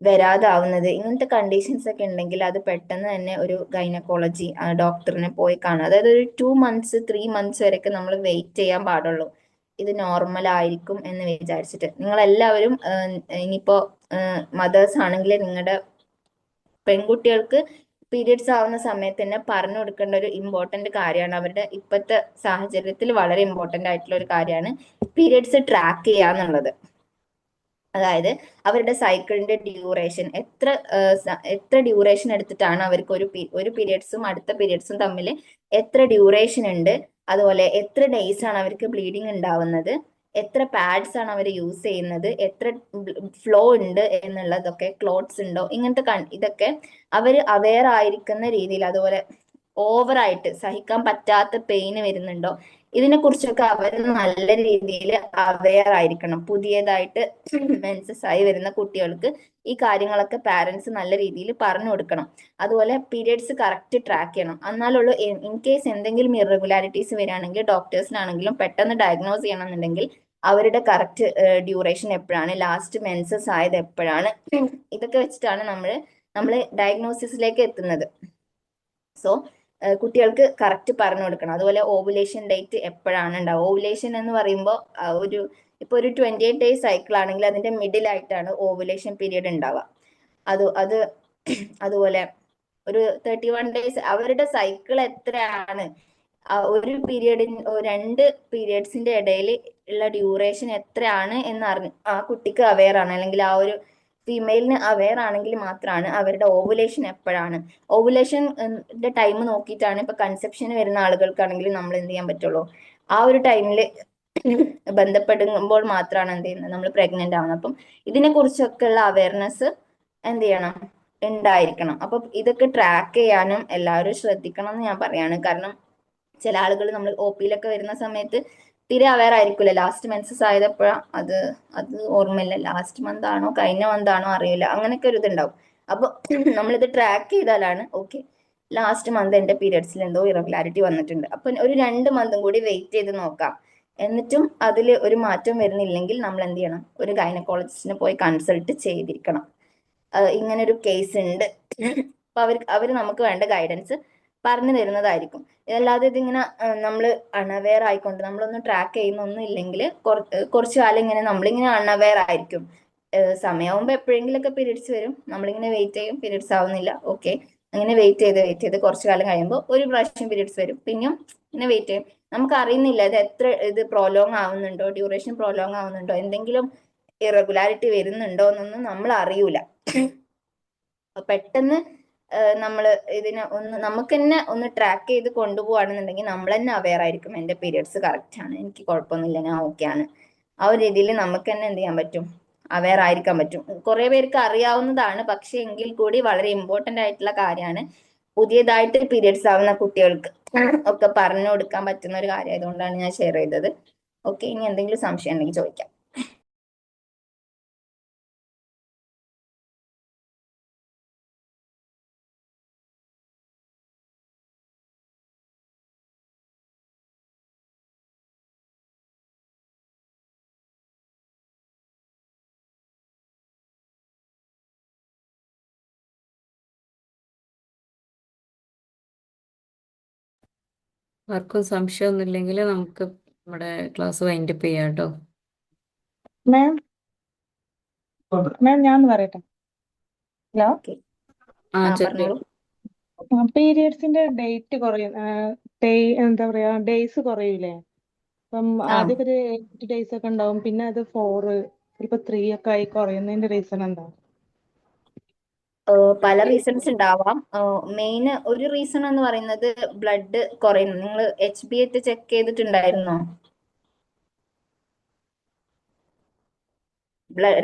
വരാതാവുന്നത്, ഇങ്ങനത്തെ കണ്ടീഷൻസ് ഒക്കെ ഉണ്ടെങ്കിൽ അത് പെട്ടെന്ന് തന്നെ ഒരു ഗൈനക്കോളജി ഡോക്ടറിനെ പോയി കാണുക. അതായത് ഒരു 2 മന്ത്സ് 3 മന്ത്സ് വരെയൊക്കെ നമ്മൾ വെയിറ്റ് ചെയ്യാൻ പാടുള്ളൂ, ഇത് നോർമൽ ആയിരിക്കും എന്ന് വിചാരിച്ചിട്ട്. നിങ്ങളെല്ലാവരും ഇനിയിപ്പോ മദേഴ്സ് ആണെങ്കിൽ നിങ്ങളുടെ പെൺകുട്ടികൾക്ക് പീരിയഡ്സ് ആവുന്ന സമയത്ത് തന്നെ പറഞ്ഞു കൊടുക്കേണ്ട ഒരു ഇമ്പോർട്ടന്റ് കാര്യമാണ്. അവരുടെ ഇപ്പോഴത്തെ സാഹചര്യത്തിൽ വളരെ ഇമ്പോർട്ടന്റ് ആയിട്ടുള്ള ഒരു കാര്യമാണ് പീരിയഡ്സ് ട്രാക്ക് ചെയ്യുക എന്നുള്ളത്. അതായത് അവരുടെ സൈക്കിളിന്റെ ഡ്യൂറേഷൻ എത്ര ഡ്യൂറേഷൻ എടുത്തിട്ടാണ് അവർക്ക് ഒരു പീരിയഡ്സും അടുത്ത പീരിയഡ്സും തമ്മിൽ എത്ര ഡ്യൂറേഷൻ ഉണ്ട്, അതുപോലെ എത്ര ഡേയ്സ് ആണ് അവർക്ക് ബ്ലീഡിങ് ഉണ്ടാവുന്നത്, എത്ര പാഡ്സ് ആണ് അവർ യൂസ് ചെയ്യുന്നത്, എത്ര ഫ്ലോ ഉണ്ട് എന്നുള്ളതൊക്കെ, ക്ലോട്ട്സ് ഉണ്ടോ, ഇങ്ങനത്തെ ഇതൊക്കെ അവർ അവെയർ ആയിരിക്കുന്ന രീതിയിൽ, അതുപോലെ ഓവറായിട്ട് സഹിക്കാൻ പറ്റാത്ത പെയിന് വരുന്നുണ്ടോ, ഇതിനെ കുറിച്ചൊക്കെ അവർ നല്ല രീതിയിൽ അവെയർ ആയിരിക്കണം. പുതിയതായിട്ട് മെൻസസ് ആയി വരുന്ന കുട്ടികൾക്ക് ഈ കാര്യങ്ങളൊക്കെ പാരന്റ്സ് നല്ല രീതിയിൽ പറഞ്ഞു കൊടുക്കണം. അതുപോലെ പീരിയഡ്സ് കറക്റ്റ് ട്രാക്ക് ചെയ്യണം. എന്നാലുള്ളൂ ഇൻ കേസ് എന്തെങ്കിലും ഇറഗുലാരിറ്റീസ് വരികയാണെങ്കിൽ ഡോക്ടേഴ്സിനാണെങ്കിലും പെട്ടെന്ന് ഡയഗ്നോസ് ചെയ്യണമെന്നുണ്ടെങ്കിൽ അവരുടെ കറക്റ്റ് ഡ്യൂറേഷൻ എപ്പോഴാണ്, ലാസ്റ്റ് മെൻസസ് ആയത് എപ്പോഴാണ്, ഇതൊക്കെ വെച്ചിട്ടാണ് നമ്മൾ ഡയഗ്നോസിസിലേക്ക് എത്തുന്നത്. സോ കുട്ടികൾക്ക് കറക്റ്റ് പറഞ്ഞു കൊടുക്കണം. അതുപോലെ ഓവുലേഷൻ ഡേറ്റ് എപ്പോഴാണ് ഉണ്ടാവുക. ഓവുലേഷൻ എന്ന് പറയുമ്പോൾ ഇപ്പൊ ഒരു 28 ഡേയ്സ് സൈക്കിൾ ആണെങ്കിൽ അതിന്റെ മിഡിൽ ആയിട്ടാണ് ഓവുലേഷൻ പീരീഡ് ഉണ്ടാവുക. അത് അതുപോലെ ഒരു 31 ഡേയ്സ് അവരുടെ സൈക്കിൾ എത്രയാണ്, ഒരു പീരിയഡിന് 2 പീരിയഡ്സിന്റെ ഇടയിൽ ഉള്ള ഡ്യൂറേഷൻ എത്രയാണ് എന്ന് ആ കുട്ടിക്ക് അവെയർ ആണ്, അല്ലെങ്കിൽ ആ ഒരു ഫീമെയിലിന് അവെയർ ആണെങ്കിൽ മാത്രമാണ് അവരുടെ ഓവുലേഷൻ എപ്പോഴാണ്. ഓവുലേഷന്റെ ടൈം നോക്കിയിട്ടാണ് ഇപ്പൊ കൺസെപ്ഷന് വരുന്ന ആളുകൾക്കാണെങ്കിൽ നമ്മൾ എന്ത് ചെയ്യാൻ പറ്റുള്ളൂ, ആ ഒരു ടൈമിൽ ബന്ധപ്പെടുമ്പോൾ മാത്രമാണ് എന്ത് ചെയ്യുന്നത്, നമ്മൾ പ്രഗ്നന്റ് ആവുന്നത്. അപ്പം ഇതിനെ കുറിച്ചൊക്കെ ഉള്ള അവയർനെസ് എന്ത് ചെയ്യണം, ഉണ്ടായിരിക്കണം. അപ്പൊ ഇതൊക്കെ ട്രാക്ക് ചെയ്യാനും എല്ലാവരും ശ്രദ്ധിക്കണം എന്ന് ഞാൻ പറയാണ്. കാരണം ചില ആളുകൾ നമ്മൾ ഒ പിയിലൊക്കെ വരുന്ന സമയത്ത് തീരെ അവെയർ ആയിരിക്കില്ല. ലാസ്റ്റ് മെൻസസ് ആയതെപ്പോഴാ അത് ഓർമ്മയില്ല, ലാസ്റ്റ് മന്ത് ആണോ കഴിഞ്ഞ മന്ത് ആണോ അറിയില്ല, അങ്ങനെയൊക്കെ ഒരു ഇതുണ്ടാവും. അപ്പൊ നമ്മളിത് ട്രാക്ക് ചെയ്താലാണ് ഓക്കെ, ലാസ്റ്റ് മന്ത് എന്റെ പീരിയഡ്സിൽ എന്തോ ഇറഗുലാരിറ്റി വന്നിട്ടുണ്ട്, അപ്പൊ ഒരു 2 മന്തും കൂടി വെയിറ്റ് ചെയ്ത് നോക്കാം. എന്നിട്ടും അതിൽ ഒരു മാറ്റം വരുന്നില്ലെങ്കിൽ നമ്മൾ എന്ത് ചെയ്യണം, ഒരു ഗൈനക്കോളജിസ്റ്റിനെ പോയി കൺസൾട്ട് ചെയ്തിരിക്കണം. ഇങ്ങനെ ഒരു കേസ് ഉണ്ട്, അപ്പൊ അവര് നമുക്ക് വേണ്ട ഗൈഡൻസ് പറഞ്ഞു തരുന്നതായിരിക്കും. അല്ലാതെ ഇതിങ്ങനെ നമ്മൾ അണവെയർ ആയിക്കൊണ്ട് നമ്മളൊന്നും ട്രാക്ക് ചെയ്യുന്നൊന്നും ഇല്ലെങ്കിൽ കുറച്ചു കാലം ഇങ്ങനെ നമ്മളിങ്ങനെ അണവെയർ ആയിരിക്കും. സമയമാകുമ്പോൾ എപ്പോഴെങ്കിലൊക്കെ പീരിയഡ്സ് വരും, നമ്മളിങ്ങനെ വെയിറ്റ് ചെയ്യും, പീരിയഡ്സ് ആവുന്നില്ല, ഓക്കെ, അങ്ങനെ വെയിറ്റ് ചെയ്ത് കുറച്ചു കാലം കഴിയുമ്പോൾ ഒരു പ്രാവശ്യം പീരിയഡ്സ് വരും, പിന്നെയും ഇങ്ങനെ വെയിറ്റ് ചെയ്യും. നമുക്ക് അറിയുന്നില്ല ഇത് പ്രോലോങ് ആവുന്നുണ്ടോ, ഡ്യൂറേഷൻ പ്രോലോങ് ആവുന്നുണ്ടോ, എന്തെങ്കിലും ഇറഗുലാരിറ്റി വരുന്നുണ്ടോ എന്നൊന്നും നമ്മൾ അറിയൂല. പെട്ടെന്ന് നമ്മൾ ഇതിനെ നമുക്ക് തന്നെ ഒന്ന് ട്രാക്ക് ചെയ്ത് കൊണ്ടുപോവാണെന്നുണ്ടെങ്കിൽ നമ്മൾ തന്നെ അവെയർ ആയിരിക്കും, എന്റെ പീരിയഡ്സ് കറക്റ്റ് ആണ്, എനിക്ക് കുഴപ്പമൊന്നുമില്ല, ഞാൻ ഓക്കെ ആണ്. ആ ഒരു രീതിയിൽ നമുക്ക് തന്നെ എന്ത് ചെയ്യാൻ പറ്റും, അവെയർ ആയിരിക്കാൻ പറ്റും. കുറെ പേർക്ക് അറിയാവുന്നതാണ്, പക്ഷെ എങ്കിൽ കൂടി വളരെ ഇമ്പോർട്ടന്റ് ആയിട്ടുള്ള കാര്യമാണ്. പുതിയതായിട്ട് പീരിയഡ്സ് ആവുന്ന കുട്ടികൾക്ക് ഒക്കെ പറഞ്ഞു കൊടുക്കാൻ പറ്റുന്ന ഒരു കാര്യം ആയതുകൊണ്ടാണ് ഞാൻ ഷെയർ ചെയ്തത്. ഓക്കെ, ഇനി എന്തെങ്കിലും സംശയം ഉണ്ടെങ്കിൽ ചോദിക്കാം. ആർക്കും സംശയമൊന്നുമില്ലെങ്കിൽ നമുക്ക് നമ്മുടെ ക്ലാസ് വൈൻഡപ്പ് ചെയ്യാം കേട്ടോ. മാം മാം ഞാൻ പറയട്ടെ. ഹലോ, ഓക്കെ, ആ പറഞ്ഞോളൂ. പീരിയഡ്സിന്റെ ഡേറ്റ് കുറയും, എന്താ പറയാ, ഡേയ്സ് കുറയൂലേ? ഇപ്പം ആദ്യമൊക്കെ ഒരു 8 ഡേയ്സ് ഒക്കെ ഉണ്ടാവും, പിന്നെ അത് 4, ചിലപ്പോ 3 ഒക്കെ ആയി കുറയുന്നതിന്റെ റീസൺ എന്താ? പല റീസൺസ് ഉണ്ടാവാം. മെയിൻ ഒരു റീസൺ എന്ന് പറയുന്നത് ബ്ലഡ് കുറയുന്നു. നിങ്ങൾ HbA ചെക്ക് ചെയ്തിട്ടുണ്ടായിരുന്നോ?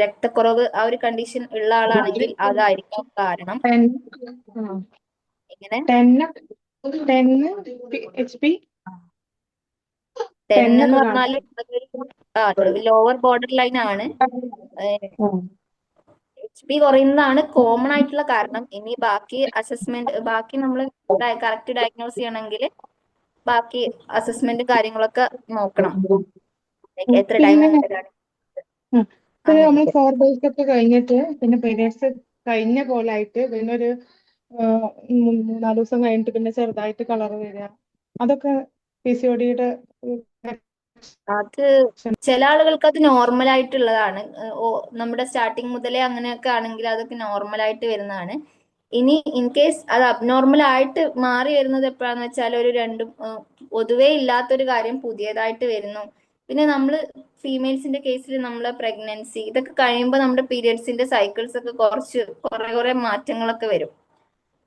രക്തക്കുറവ് ആ ഒരു കണ്ടീഷൻ ഉള്ള ആളാണെങ്കിൽ അതായിരിക്കും കാരണം. 10 ഇങ്ങനെ 10 HP 10 എന്ന് ഒക്കെ പറഞ്ഞാൽ ലോവർ ബോർഡർ ലൈൻ ആണ്. കാണും. HP കുറയുന്നതാണ് കോമൺ ആയിട്ടുള്ള കാരണം. ഇനി ബാക്കി അസസ്മെന്റ്, ബാക്കി നമ്മൾ കറക്റ്റ് ഡയഗ്നോസ് ചെയ്യണമെങ്കിൽ ബാക്കി അസസ്മെന്റ് കാര്യങ്ങളൊക്കെ നോക്കണം. എത്ര ടൈം പിന്നെ മുതലാണ് ഇപ്പൊ നമ്മൾ അങ്ങനെയൊക്കെ. 4 ഡേയ്സ് ഒക്കെ കഴിഞ്ഞിട്ട് പിന്നെ പീരിയഡ്സ് കഴിഞ്ഞ പോലെ ആയിട്ട് പിന്നെ ഒരു 3-4 ദിവസം കഴിഞ്ഞിട്ട് പിന്നെ ചെറുതായിട്ട് കളർ വരിക, അതൊക്കെ PCOD-യുടെ അത് ചില ആളുകൾക്ക് അത് നോർമൽ ആയിട്ടുള്ളതാണ്. നമ്മുടെ സ്റ്റാർട്ടിങ് മുതലേ അങ്ങനെയൊക്കെ ആണെങ്കിൽ അതൊക്കെ നോർമൽ ആയിട്ട് വരുന്നതാണ്. ഇനി ഇൻ കേസ് അത് അബ്നോർമൽ ആയിട്ട് മാറി വരുന്നത് എപ്പോഴാന്ന് വെച്ചാൽ ഒരു രണ്ടും പൊതുവേ ഇല്ലാത്തൊരു കാര്യം പുതിയതായിട്ട് വരുന്നു. പിന്നെ നമ്മൾ ഫീമെയിൽസിന്റെ കേസിൽ നമ്മളെ പ്രഗ്നൻസി ഇതൊക്കെ കഴിയുമ്പോൾ നമ്മുടെ പീരിയഡ്സിന്റെ സൈക്കിൾസ് ഒക്കെ കുറെ മാറ്റങ്ങളൊക്കെ വരും.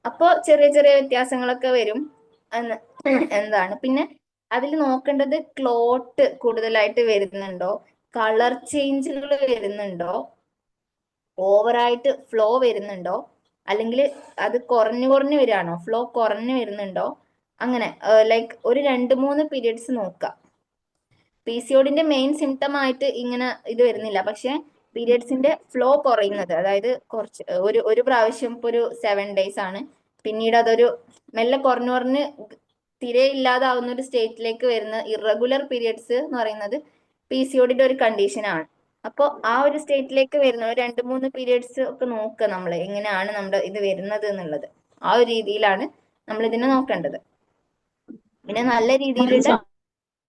അപ്പോൾ ചെറിയ ചെറിയ വ്യത്യാസങ്ങളൊക്കെ വരും എന്താണ്. പിന്നെ അതിൽ നോക്കേണ്ടത് ക്ലോട്ട് കൂടുതലായിട്ട് വരുന്നുണ്ടോ, കളർ ചേഞ്ചുകൾ വരുന്നുണ്ടോ, ഓവറായിട്ട് ഫ്ലോ വരുന്നുണ്ടോ, അല്ലെങ്കിൽ അത് കുറഞ്ഞു വരികയാണോ, ഫ്ലോ കുറഞ്ഞു വരുന്നുണ്ടോ, അങ്ങനെ ലൈക്ക് ഒരു 2-3 പീരിയഡ്സ് നോക്കുക. PCOD-ന്റെ മെയിൻ സിംറ്റം ആയിട്ട് ഇങ്ങനെ ഇത് വരുന്നില്ല, പക്ഷെ പീരിയഡ്സിന്റെ ഫ്ലോ കുറയുന്നത്, അതായത് കുറച്ച് ഒരു പ്രാവശ്യം ഇപ്പൊ ഒരു 7 ഡേയ്സ് ആണ്, പിന്നീട് അതൊരു മെല്ലെ കുറഞ്ഞ് തീരെ ഇല്ലാതാവുന്ന ഒരു സ്റ്റേറ്റിലേക്ക് വരുന്ന ഇറഗുലർ പീരിയഡ്സ് എന്ന് പറയുന്നത് PCOD-ന്റെ ഒരു കണ്ടീഷനാണ്. അപ്പോൾ ആ ഒരു സ്റ്റേറ്റിലേക്ക് വരുന്ന ഒരു 2-3 പീരിയഡ്സ് ഒക്കെ നോക്കുക നമ്മൾ എങ്ങനെയാണ് നമ്മുടെ ഇത് വരുന്നത് എന്നുള്ളത്. ആ ഒരു രീതിയിലാണ് നമ്മൾ ഇതിനെ നോക്കേണ്ടത്. പിന്നെ നല്ല രീതിയിലുള്ള